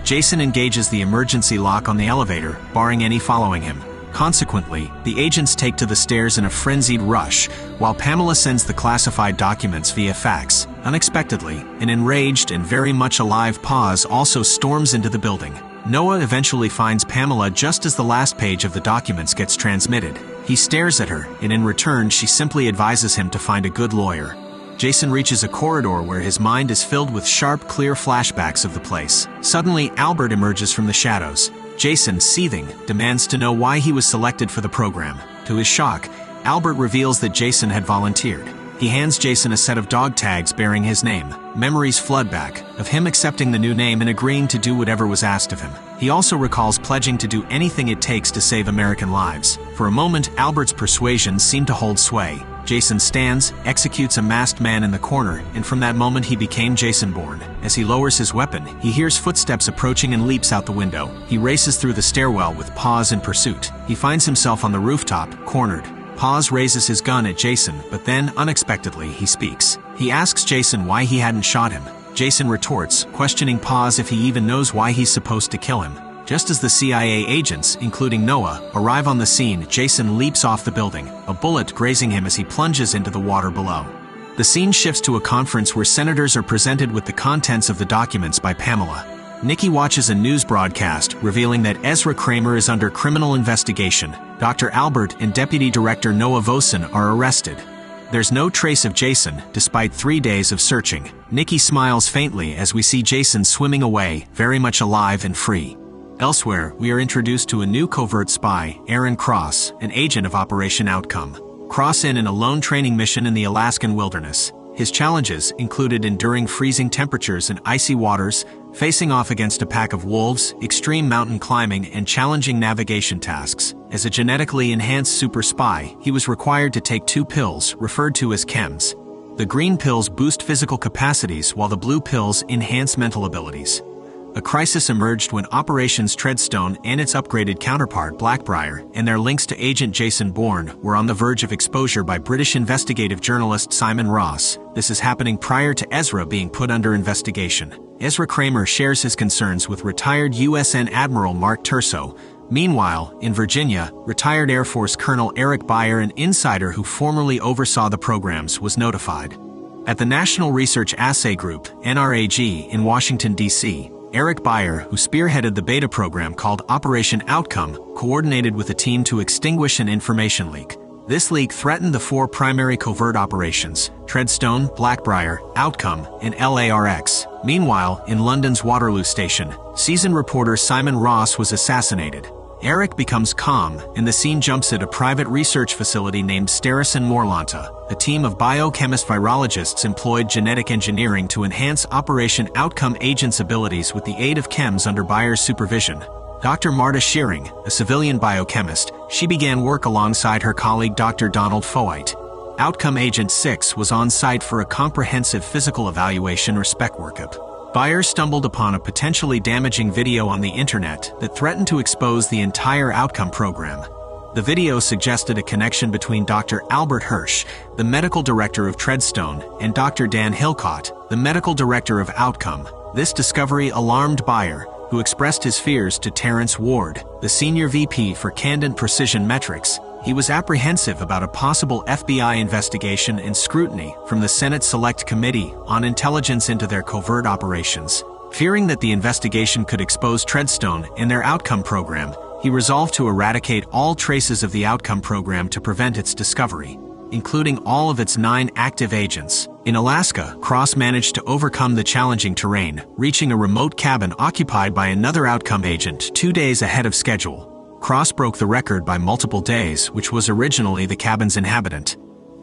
Jason engages the emergency lock on the elevator, barring any following him. Consequently, the agents take to the stairs in a frenzied rush, while Pamela sends the classified documents via fax. Unexpectedly, an enraged and very much alive Paz also storms into the building. Noah eventually finds Pamela just as the last page of the documents gets transmitted. He stares at her, and in return she simply advises him to find a good lawyer. Jason reaches a corridor where his mind is filled with sharp, clear flashbacks of the place. Suddenly, Albert emerges from the shadows. Jason, seething, demands to know why he was selected for the program. To his shock, Albert reveals that Jason had volunteered. He hands Jason a set of dog tags bearing his name. Memories flood back, of him accepting the new name and agreeing to do whatever was asked of him. He also recalls pledging to do anything it takes to save American lives. For a moment, Albert's persuasions seem to hold sway. Jason stands, executes a masked man in the corner, and from that moment he became Jason Bourne. As he lowers his weapon, he hears footsteps approaching and leaps out the window. He races through the stairwell with Paz in pursuit. He finds himself on the rooftop, cornered. Paz raises his gun at Jason, but then, unexpectedly, he speaks. He asks Jason why he hadn't shot him. Jason retorts, questioning Paz if he even knows why he's supposed to kill him. Just as the CIA agents, including Noah, arrive on the scene, Jason leaps off the building, a bullet grazing him as he plunges into the water below. The scene shifts to a conference where senators are presented with the contents of the documents by Pamela. Nikki watches a news broadcast revealing that Ezra Kramer is under criminal investigation. Dr. Albert and Deputy Director Noah Vosen are arrested. There's no trace of Jason, despite 3 days of searching. Nikki smiles faintly as we see Jason swimming away, very much alive and free. Elsewhere, we are introduced to a new covert spy, Aaron Cross, an agent of Operation Outcome. Cross in a lone training mission in the Alaskan wilderness. His challenges included enduring freezing temperatures and icy waters, facing off against a pack of wolves, extreme mountain climbing, and challenging navigation tasks. As a genetically enhanced super spy, he was required to take 2 pills, referred to as chems. The green pills boost physical capacities while the blue pills enhance mental abilities. A crisis emerged when Operations Treadstone and its upgraded counterpart Blackbriar and their links to Agent Jason Bourne were on the verge of exposure by British investigative journalist Simon Ross. This is happening prior to Ezra being put under investigation. Ezra Kramer shares his concerns with retired USN Admiral Mark Turso. Meanwhile, in Virginia, retired Air Force Colonel Eric Byer, an insider who formerly oversaw the programs, was notified. At the National Research Assay Group, NRAG, in Washington, D.C., Eric Byer, who spearheaded the beta program called Operation Outcome, coordinated with a team to extinguish an information leak. This leak threatened the 4 primary covert operations: Treadstone, Blackbriar, Outcome, and LARX. Meanwhile, in London's Waterloo Station, seasoned reporter Simon Ross was assassinated. Eric becomes calm, and the scene jumps at a private research facility named Staricin Morlanta. A team of biochemist virologists employed genetic engineering to enhance Operation Outcome Agent's abilities with the aid of chems under Bayer's supervision. Dr. Marta Shearing, a civilian biochemist, she began work alongside her colleague Dr. Donald Foyt. Outcome Agent 6 was on site for a comprehensive physical evaluation or spec workup. Bayer stumbled upon a potentially damaging video on the internet that threatened to expose the entire Outcome program. The video suggested a connection between Dr. Albert Hirsch, the medical director of Treadstone, and Dr. Dan Hillcott, the medical director of Outcome. This discovery alarmed Bayer, who expressed his fears to Terrence Ward, the senior VP for Candent Precision Metrics. He was apprehensive about a possible FBI investigation and scrutiny from the Senate Select Committee on Intelligence into their covert operations. Fearing that the investigation could expose Treadstone and their Outcome program, he resolved to eradicate all traces of the Outcome program to prevent its discovery, including all of its 9 active agents. In Alaska, Cross managed to overcome the challenging terrain, reaching a remote cabin occupied by another Outcome agent 2 days ahead of schedule. Cross broke the record by multiple days, which was originally the cabin's inhabitant.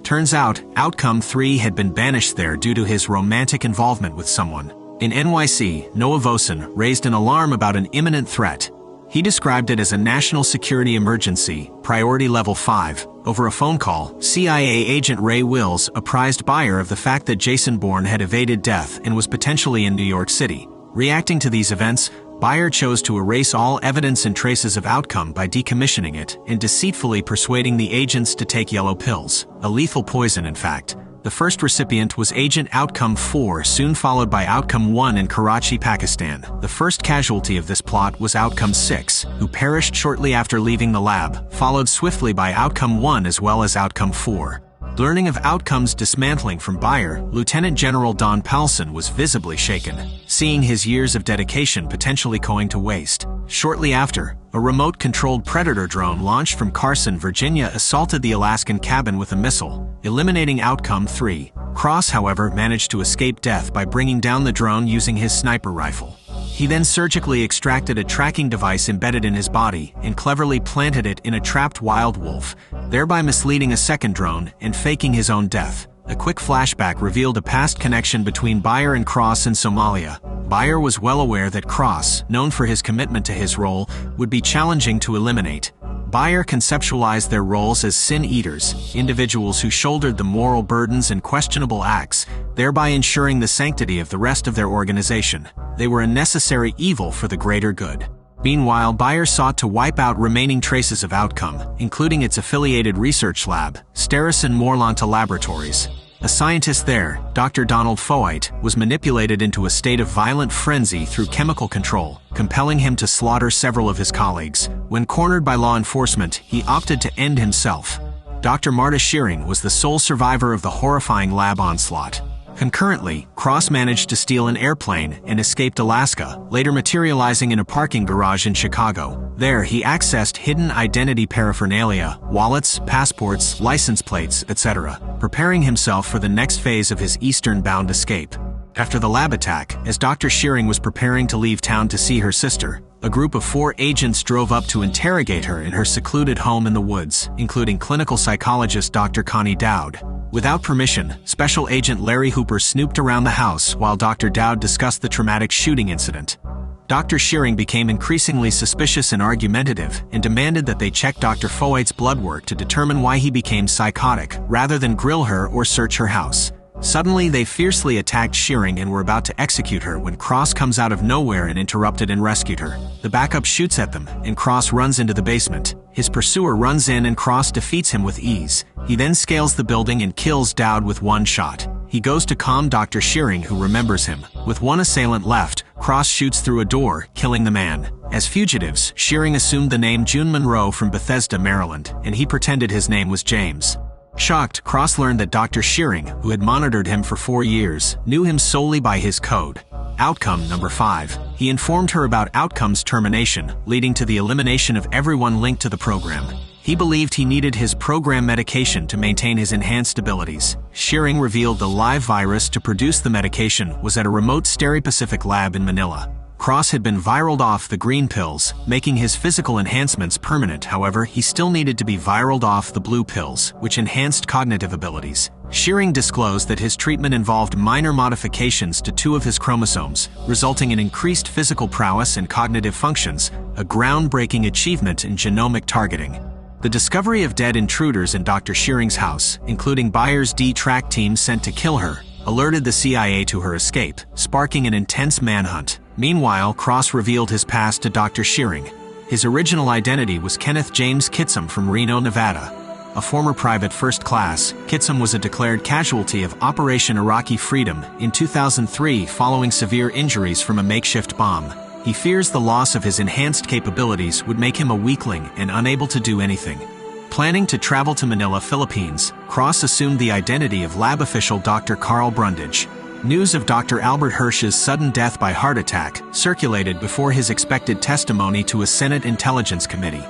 Turns out, Outcome 3 had been banished there due to his romantic involvement with someone. In NYC, Noah Vosen raised an alarm about an imminent threat. He described it as a national security emergency, priority level 5. Over a phone call, CIA agent Ray Wills apprised Bayer of the fact that Jason Bourne had evaded death and was potentially in New York City. Reacting to these events, Bayer chose to erase all evidence and traces of Outcome by decommissioning it and deceitfully persuading the agents to take yellow pills, a lethal poison in fact. The first recipient was Agent Outcome 4, soon followed by Outcome 1 in Karachi, Pakistan. The first casualty of this plot was Outcome 6, who perished shortly after leaving the lab, followed swiftly by Outcome 1 as well as Outcome 4. Learning of Outcome's dismantling from Bayer, Lieutenant General Don Paulson was visibly shaken, seeing his years of dedication potentially going to waste. Shortly after, a remote-controlled Predator drone launched from Carson, Virginia assaulted the Alaskan cabin with a missile, eliminating Outcome 3. Cross, however, managed to escape death by bringing down the drone using his sniper rifle. He then surgically extracted a tracking device embedded in his body and cleverly planted it in a trapped wild wolf, thereby misleading a second drone and faking his own death. A quick flashback revealed a past connection between Bayer and Cross in Somalia. Bayer was well aware that Cross, known for his commitment to his role, would be challenging to eliminate. Bayer conceptualized their roles as sin-eaters, individuals who shouldered the moral burdens and questionable acts, thereby ensuring the sanctity of the rest of their organization. They were a necessary evil for the greater good. Meanwhile, Bayer sought to wipe out remaining traces of Outcome, including its affiliated research lab, Staricin Morlanta Laboratories. A scientist there, Dr. Donald Foyt, was manipulated into a state of violent frenzy through chemical control, compelling him to slaughter several of his colleagues. When cornered by law enforcement, he opted to end himself. Dr. Marta Shearing was the sole survivor of the horrifying lab onslaught. Concurrently, Cross managed to steal an airplane and escaped Alaska, later materializing in a parking garage in Chicago. There, he accessed hidden identity paraphernalia, wallets, passports, license plates, etc., preparing himself for the next phase of his eastern-bound escape. After the lab attack, as Dr. Shearing was preparing to leave town to see her sister, a group of 4 agents drove up to interrogate her in her secluded home in the woods, including clinical psychologist Dr. Connie Dowd. Without permission, Special Agent Larry Hooper snooped around the house while Dr. Dowd discussed the traumatic shooting incident. Dr. Shearing became increasingly suspicious and argumentative and demanded that they check Dr. Foyt's blood work to determine why he became psychotic, rather than grill her or search her house. Suddenly, they fiercely attacked Shearing and were about to execute her when Cross comes out of nowhere and interrupted and rescued her. The backup shoots at them, and Cross runs into the basement. His pursuer runs in and Cross defeats him with ease. He then scales the building and kills Dowd with one shot. He goes to calm Dr. Shearing, who remembers him. With one assailant left, Cross shoots through a door, killing the man. As fugitives, Shearing assumed the name June Monroe from Bethesda, Maryland, and he pretended his name was James. Shocked, Cross learned that Dr. Shearing, who had monitored him for 4 years, knew him solely by his code. Outcome number 5. He informed her about Outcome's termination, leading to the elimination of everyone linked to the program. He believed he needed his program medication to maintain his enhanced abilities. Shearing revealed the live virus to produce the medication was at a remote Steri Pacific lab in Manila. Cross had been viraled off the green pills, making his physical enhancements permanent. However, he still needed to be viraled off the blue pills, which enhanced cognitive abilities. Shearing disclosed that his treatment involved minor modifications to 2 of his chromosomes, resulting in increased physical prowess and cognitive functions, a groundbreaking achievement in genomic targeting. The discovery of dead intruders in Dr. Shearing's house, including Bayer's D-Track team sent to kill her, alerted the CIA to her escape, sparking an intense manhunt. Meanwhile, Cross revealed his past to Dr. Shearing. His original identity was Kenneth James Kitsom from Reno, Nevada. A former private first class, Kitsom was a declared casualty of Operation Iraqi Freedom in 2003 following severe injuries from a makeshift bomb. He fears the loss of his enhanced capabilities would make him a weakling and unable to do anything. Planning to travel to Manila, Philippines, Cross assumed the identity of lab official Dr. Carl Brundage. News of Dr. Albert Hirsch's sudden death by heart attack circulated before his expected testimony to a Senate Intelligence Committee.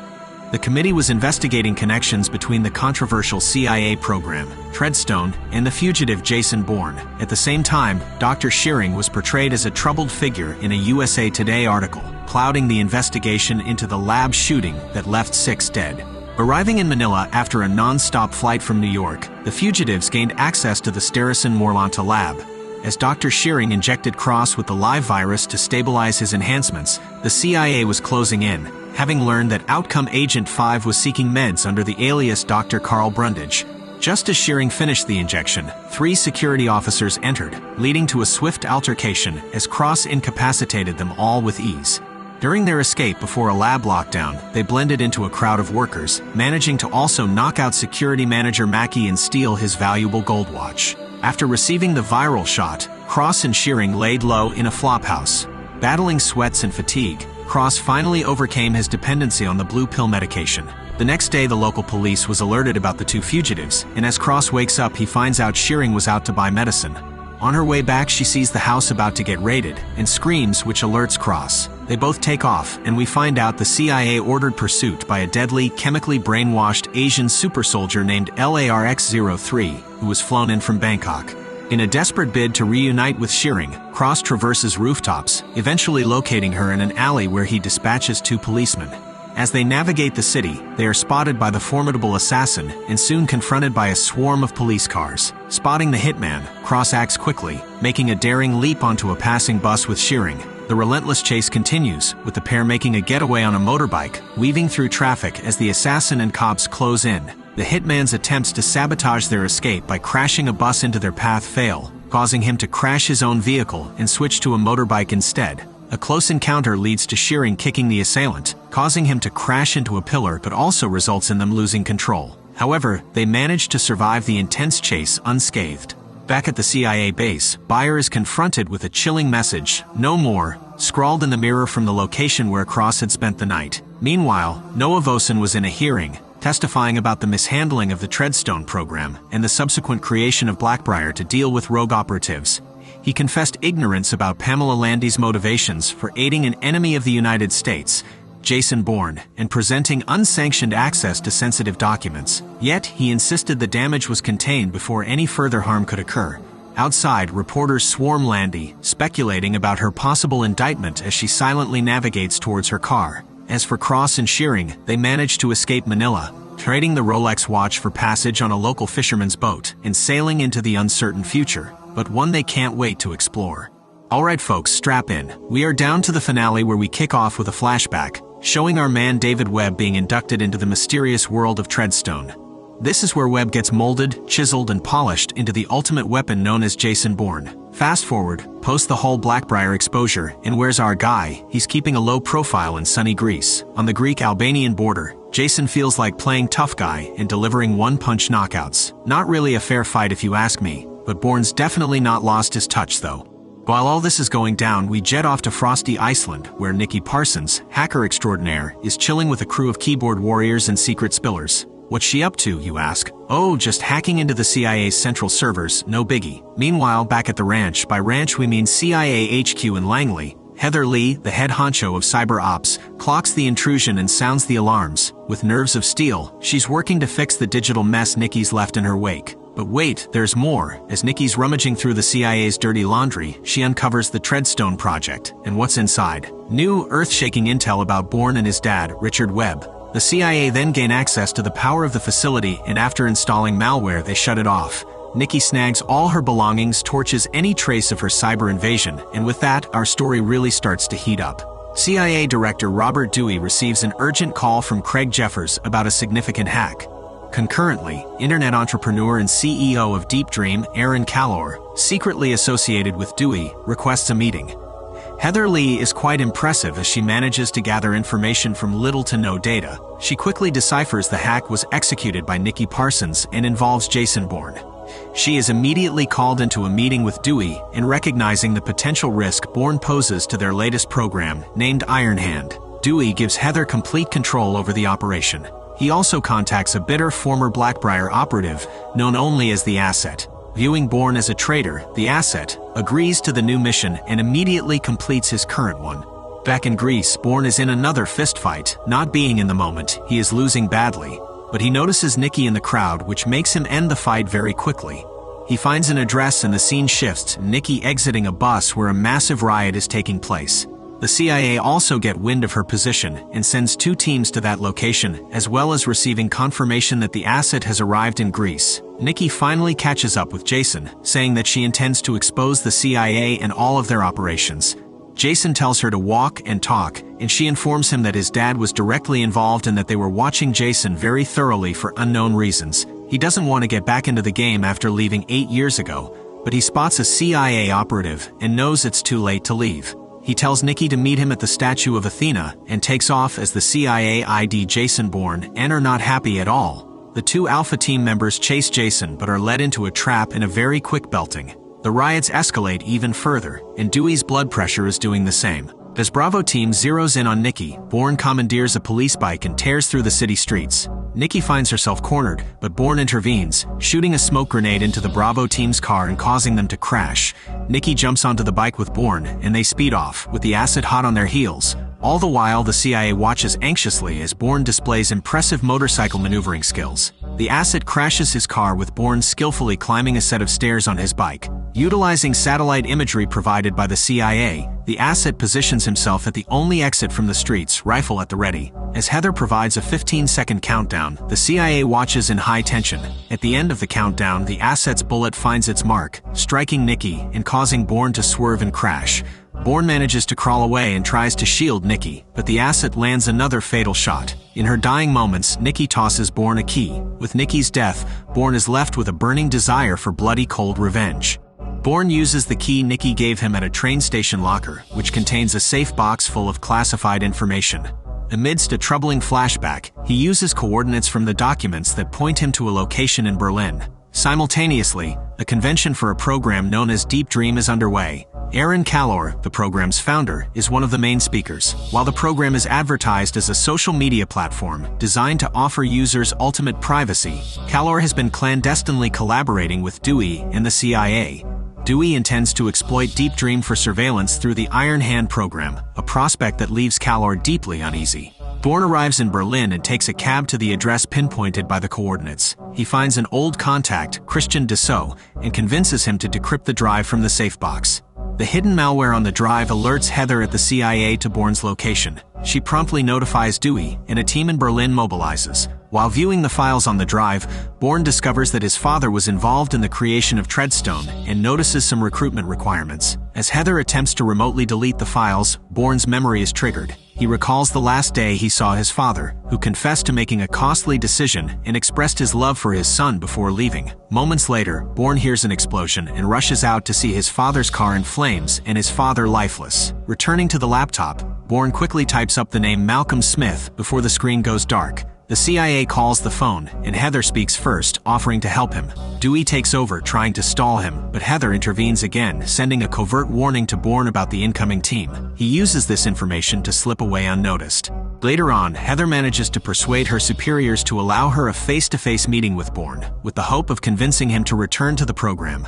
The committee was investigating connections between the controversial CIA program, Treadstone, and the fugitive Jason Bourne. At the same time, Dr. Shearing was portrayed as a troubled figure in a USA Today article, clouding the investigation into the lab shooting that left 6 dead. Arriving in Manila after a non-stop flight from New York, the fugitives gained access to the Starrison Morlanta lab. As Dr. Shearing injected Cross with the live virus to stabilize his enhancements, the CIA was closing in, having learned that Outcome Agent 5 was seeking meds under the alias Dr. Carl Brundage. Just as Shearing finished the injection, 3 security officers entered, leading to a swift altercation as Cross incapacitated them all with ease. During their escape before a lab lockdown, they blended into a crowd of workers, managing to also knock out security manager Mackey and steal his valuable gold watch. After receiving the viral shot, Cross and Shearing laid low in a flophouse. Battling sweats and fatigue, Cross finally overcame his dependency on the blue pill medication. The next day, the local police was alerted about the 2 fugitives, and as Cross wakes up, he finds out Shearing was out to buy medicine. On her way back, she sees the house about to get raided, and screams, which alerts Cross. They both take off, and we find out the CIA ordered pursuit by a deadly, chemically brainwashed Asian super soldier named LARX-03, who was flown in from Bangkok. In a desperate bid to reunite with Shearing, Cross traverses rooftops, eventually locating her in an alley where he dispatches 2 policemen. As they navigate the city, they are spotted by the formidable assassin and soon confronted by a swarm of police cars. Spotting the hitman, Cross acts quickly, making a daring leap onto a passing bus with Shearing. The relentless chase continues, with the pair making a getaway on a motorbike, weaving through traffic as the assassin and cops close in. The hitman's attempts to sabotage their escape by crashing a bus into their path fail, causing him to crash his own vehicle and switch to a motorbike instead. A close encounter leads to Shearing kicking the assailant, causing him to crash into a pillar, but also results in them losing control. However, they manage to survive the intense chase unscathed. Back at the CIA base, Bayer is confronted with a chilling message, "No more," scrawled in the mirror from the location where Cross had spent the night. Meanwhile, Noah Vosen was in a hearing, testifying about the mishandling of the Treadstone program and the subsequent creation of Blackbriar to deal with rogue operatives. He confessed ignorance about Pamela Landy's motivations for aiding an enemy of the United States, Jason Bourne, and presenting unsanctioned access to sensitive documents. Yet, he insisted the damage was contained before any further harm could occur. Outside, reporters swarm Landy, speculating about her possible indictment as she silently navigates towards her car. As for Cross and Shearing, they manage to escape Manila, trading the Rolex watch for passage on a local fisherman's boat and sailing into the uncertain future, but one they can't wait to explore. Alright folks, strap in. We are down to the finale where we kick off with a flashback, showing our man David Webb being inducted into the mysterious world of Treadstone. This is where Webb gets molded, chiseled, and polished into the ultimate weapon known as Jason Bourne. Fast forward, post the whole Blackbriar exposure, and where's our guy? He's keeping a low profile in sunny Greece. On the Greek-Albanian border, Jason feels like playing tough guy and delivering one-punch knockouts. Not really a fair fight if you ask me, but Bourne's definitely not lost his touch though. While all this is going down, we jet off to frosty Iceland, where Nikki Parsons, hacker extraordinaire, is chilling with a crew of keyboard warriors and secret spillers. What's she up to, you ask? Oh, just hacking into the CIA's central servers, no biggie. Meanwhile, back at the ranch, by ranch we mean CIA HQ in Langley, Heather Lee, the head honcho of cyber ops, clocks the intrusion and sounds the alarms. With nerves of steel, she's working to fix the digital mess Nikki's left in her wake. But wait, there's more. As Nikki's rummaging through the CIA's dirty laundry, she uncovers the Treadstone Project, and what's inside. New, earth-shaking intel about Bourne and his dad, Richard Webb. The CIA then gain access to the power of the facility, and after installing malware, they shut it off. Nikki snags all her belongings, torches any trace of her cyber invasion, and with that, our story really starts to heat up. CIA Director Robert Dewey receives an urgent call from Craig Jeffers about a significant hack. Concurrently, internet entrepreneur and CEO of Deep Dream, Aaron Callor, secretly associated with Dewey, requests a meeting. Heather Lee is quite impressive as she manages to gather information from little to no data. She quickly deciphers the hack was executed by Nikki Parsons and involves Jason Bourne. She is immediately called into a meeting with Dewey, and recognizing the potential risk Bourne poses to their latest program, named Iron Hand, Dewey gives Heather complete control over the operation. He also contacts a bitter former Blackbriar operative, known only as the Asset. Viewing Bourne as a traitor, the Asset agrees to the new mission and immediately completes his current one. Back in Greece, Bourne is in another fistfight. Not being in the moment, he is losing badly. But he notices Nikki in the crowd, which makes him end the fight very quickly. He finds an address and the scene shifts, Nikki exiting a bus where a massive riot is taking place. The CIA also get wind of her position and sends 2 teams to that location, as well as receiving confirmation that the Asset has arrived in Greece. Nikki finally catches up with Jason, saying that she intends to expose the CIA and all of their operations. Jason tells her to walk and talk, and she informs him that his dad was directly involved and that they were watching Jason very thoroughly for unknown reasons. He doesn't want to get back into the game after leaving 8 years ago, but he spots a CIA operative and knows it's too late to leave. He tells Nikki to meet him at the statue of Athena and takes off as the CIA ID Jason Bourne and are not happy at all. The 2 Alpha team members chase Jason but are led into a trap in a very quick belting. The riots escalate even further, and Dewey's blood pressure is doing the same. As Bravo team zeroes in on Nikki, Bourne commandeers a police bike and tears through the city streets. Nikki finds herself cornered, but Bourne intervenes, shooting a smoke grenade into the Bravo team's car and causing them to crash. Nikki jumps onto the bike with Bourne, and they speed off, with the Asset hot on their heels. All the while, the CIA watches anxiously as Bourne displays impressive motorcycle maneuvering skills. The Asset crashes his car with Bourne skillfully climbing a set of stairs on his bike. Utilizing satellite imagery provided by the CIA, the Asset positions himself at the only exit from the streets, rifle at the ready. As Heather provides a 15-second countdown, the CIA watches in high tension. At the end of the countdown, the Asset's bullet finds its mark, striking Nikki and causing Bourne to swerve and crash. Bourne manages to crawl away and tries to shield Nikki, but the Asset lands another fatal shot. In her dying moments, Nikki tosses Bourne a key. With Nikki's death, Bourne is left with a burning desire for bloody cold revenge. Bourne uses the key Nikki gave him at a train station locker, which contains a safe box full of classified information. Amidst a troubling flashback, he uses coordinates from the documents that point him to a location in Berlin. Simultaneously, a convention for a program known as Deep Dream is underway. Aaron Callor, the program's founder, is one of the main speakers. While the program is advertised as a social media platform designed to offer users ultimate privacy, Callor has been clandestinely collaborating with Dewey and the CIA. Dewey intends to exploit Deep Dream for surveillance through the Iron Hand program, a prospect that leaves Callor deeply uneasy. Bourne arrives in Berlin and takes a cab to the address pinpointed by the coordinates. He finds an old contact, Christian Dassault, and convinces him to decrypt the drive from the safe box. The hidden malware on the drive alerts Heather at the CIA to Bourne's location. She promptly notifies Dewey, and a team in Berlin mobilizes. While viewing the files on the drive, Bourne discovers that his father was involved in the creation of Treadstone and notices some recruitment requirements. As Heather attempts to remotely delete the files, Bourne's memory is triggered. He recalls the last day he saw his father, who confessed to making a costly decision and expressed his love for his son before leaving. Moments later, Bourne hears an explosion and rushes out to see his father's car in flames and his father lifeless. Returning to the laptop, Bourne quickly types up the name Malcolm Smith before the screen goes dark. The CIA calls the phone, and Heather speaks first, offering to help him. Dewey takes over, trying to stall him, but Heather intervenes again, sending a covert warning to Bourne about the incoming team. He uses this information to slip away unnoticed. Later on, Heather manages to persuade her superiors to allow her a face-to-face meeting with Bourne, with the hope of convincing him to return to the program.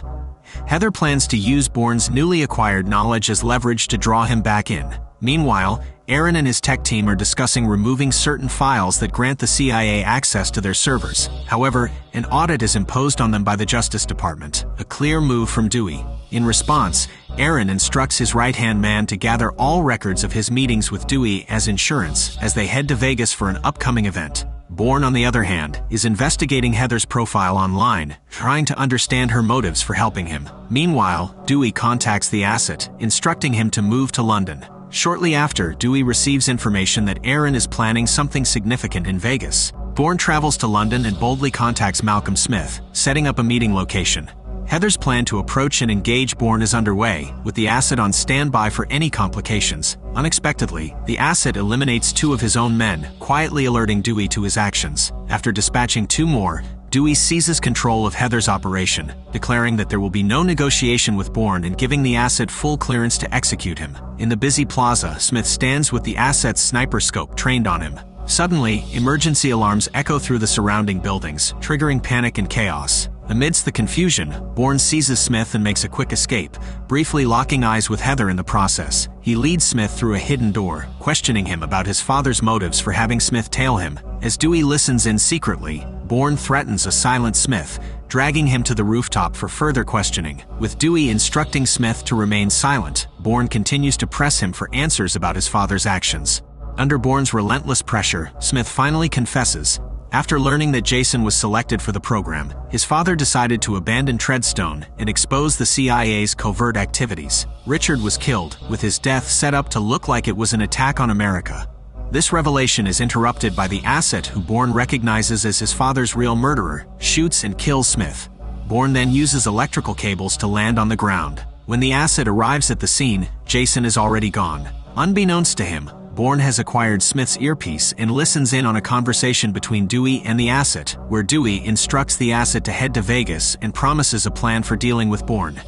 Heather plans to use Bourne's newly acquired knowledge as leverage to draw him back in. Meanwhile, Aaron and his tech team are discussing removing certain files that grant the CIA access to their servers. However, an audit is imposed on them by the Justice Department, a clear move from Dewey. In response, Aaron instructs his right-hand man to gather all records of his meetings with Dewey as insurance as they head to Vegas for an upcoming event. Bourne, on the other hand, is investigating Heather's profile online, trying to understand her motives for helping him. Meanwhile, Dewey contacts the asset, instructing him to move to London. Shortly after, Dewey receives information that Aaron is planning something significant in Vegas. Bourne travels to London and boldly contacts Malcolm Smith, setting up a meeting location. Heather's plan to approach and engage Bourne is underway, with the asset on standby for any complications. Unexpectedly, the asset eliminates 2 of his own men, quietly alerting Dewey to his actions. After dispatching 2 more, Dewey seizes control of Heather's operation, declaring that there will be no negotiation with Bourne and giving the asset full clearance to execute him. In the busy plaza, Smith stands with the asset's sniper scope trained on him. Suddenly, emergency alarms echo through the surrounding buildings, triggering panic and chaos. Amidst the confusion, Bourne seizes Smith and makes a quick escape, briefly locking eyes with Heather in the process. He leads Smith through a hidden door, questioning him about his father's motives for having Smith tail him. As Dewey listens in secretly, Bourne threatens a silent Smith, dragging him to the rooftop for further questioning. With Dewey instructing Smith to remain silent, Bourne continues to press him for answers about his father's actions. Under Bourne's relentless pressure, Smith finally confesses. After learning that Jason was selected for the program, his father decided to abandon Treadstone and expose the CIA's covert activities. Richard was killed, with his death set up to look like it was an attack on America. This revelation is interrupted by the asset who Bourne recognizes as his father's real murderer, shoots and kills Smith. Bourne then uses electrical cables to land on the ground. When the asset arrives at the scene, Jason is already gone. Unbeknownst to him, Bourne has acquired Smith's earpiece and listens in on a conversation between Dewey and the asset, where Dewey instructs the asset to head to Vegas and promises a plan for dealing with Bourne.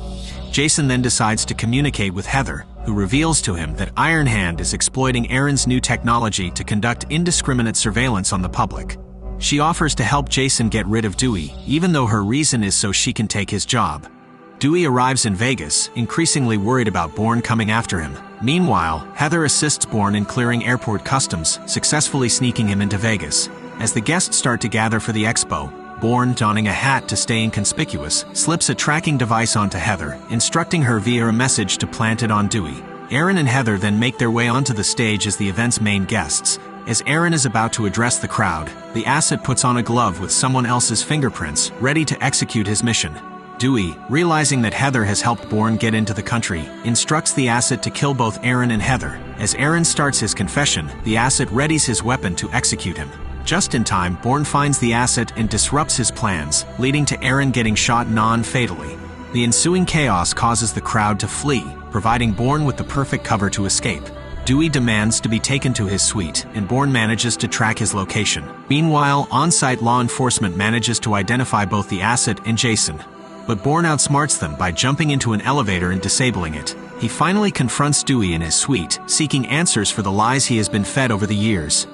Jason then decides to communicate with Heather, who reveals to him that Iron Hand is exploiting Aaron's new technology to conduct indiscriminate surveillance on the public. She offers to help Jason get rid of Dewey, even though her reason is so she can take his job. Dewey arrives in Vegas, increasingly worried about Bourne coming after him. Meanwhile, Heather assists Bourne in clearing airport customs, successfully sneaking him into Vegas. As the guests start to gather for the expo, Bourne, donning a hat to stay inconspicuous, slips a tracking device onto Heather, instructing her via a message to plant it on Dewey. Aaron and Heather then make their way onto the stage as the event's main guests. As Aaron is about to address the crowd, the asset puts on a glove with someone else's fingerprints, ready to execute his mission. Dewey, realizing that Heather has helped Bourne get into the country, instructs the asset to kill both Aaron and Heather. As Aaron starts his confession, the asset readies his weapon to execute him. Just in time, Bourne finds the asset and disrupts his plans, leading to Aaron getting shot non-fatally. The ensuing chaos causes the crowd to flee, providing Bourne with the perfect cover to escape. Dewey demands to be taken to his suite, and Bourne manages to track his location. Meanwhile, on-site law enforcement manages to identify both the asset and Jason. But Bourne outsmarts them by jumping into an elevator and disabling it. He finally confronts Dewey in his suite, seeking answers for the lies he has been fed over the years.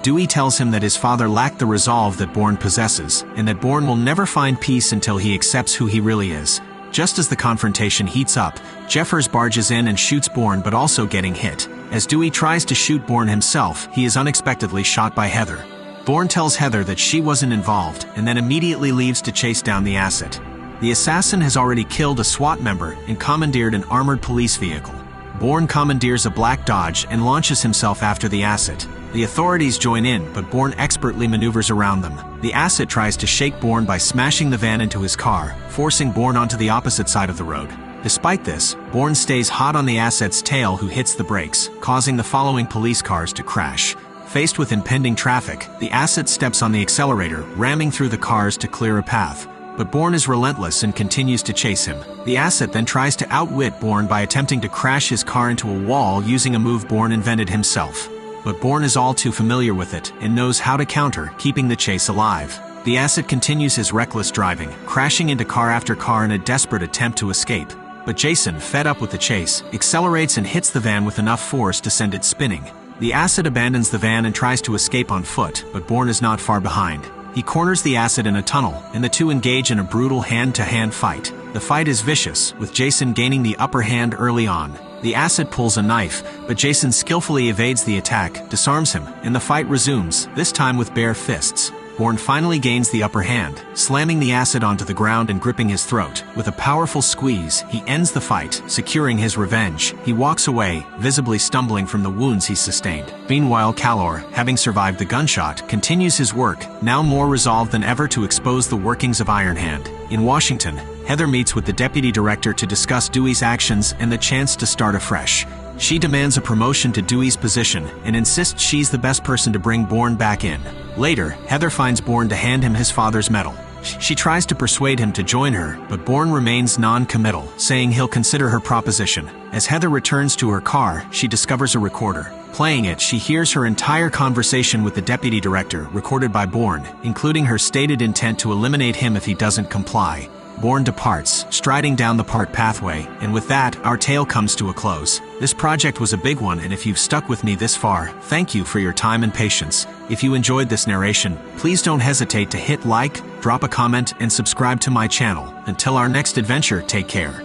Dewey tells him that his father lacked the resolve that Bourne possesses, and that Bourne will never find peace until he accepts who he really is. Just as the confrontation heats up, Jeffers barges in and shoots Bourne, but also getting hit. As Dewey tries to shoot Bourne himself, he is unexpectedly shot by Heather. Bourne tells Heather that she wasn't involved, and then immediately leaves to chase down the asset. The assassin has already killed a SWAT member and commandeered an armored police vehicle. Bourne commandeers a black Dodge and launches himself after the asset. The authorities join in, but Bourne expertly maneuvers around them. The asset tries to shake Bourne by smashing the van into his car, forcing Bourne onto the opposite side of the road. Despite this, Bourne stays hot on the asset's tail, who hits the brakes, causing the following police cars to crash. Faced with impending traffic, the asset steps on the accelerator, ramming through the cars to clear a path. But Bourne is relentless and continues to chase him. The asset then tries to outwit Bourne by attempting to crash his car into a wall using a move Bourne invented himself. But Bourne is all too familiar with it and knows how to counter, keeping the chase alive. The asset continues his reckless driving, crashing into car after car in a desperate attempt to escape. But Jason, fed up with the chase, accelerates and hits the van with enough force to send it spinning. The asset abandons the van and tries to escape on foot, but Bourne is not far behind. He corners the asset in a tunnel, and the two engage in a brutal hand-to-hand fight. The fight is vicious, with Jason gaining the upper hand early on. The acid pulls a knife, but Jason skillfully evades the attack, disarms him, and the fight resumes, this time with bare fists. Bourne finally gains the upper hand, slamming the acid onto the ground and gripping his throat. With a powerful squeeze, he ends the fight, securing his revenge. He walks away, visibly stumbling from the wounds he sustained. Meanwhile, Callor, having survived the gunshot, continues his work, now more resolved than ever to expose the workings of Iron Hand. In Washington, Heather meets with the deputy director to discuss Dewey's actions and the chance to start afresh. She demands a promotion to Dewey's position and insists she's the best person to bring Bourne back in. Later, Heather finds Bourne to hand him his father's medal. She tries to persuade him to join her, but Bourne remains non-committal, saying he'll consider her proposition. As Heather returns to her car, she discovers a recorder. Playing it, she hears her entire conversation with the deputy director, recorded by Bourne, including her stated intent to eliminate him if he doesn't comply. Bourne departs, striding down the park pathway, and with that, our tale comes to a close. This project was a big one, and if you've stuck with me this far, thank you for your time and patience. If you enjoyed this narration, please don't hesitate to hit like, drop a comment, and subscribe to my channel. Until our next adventure, take care.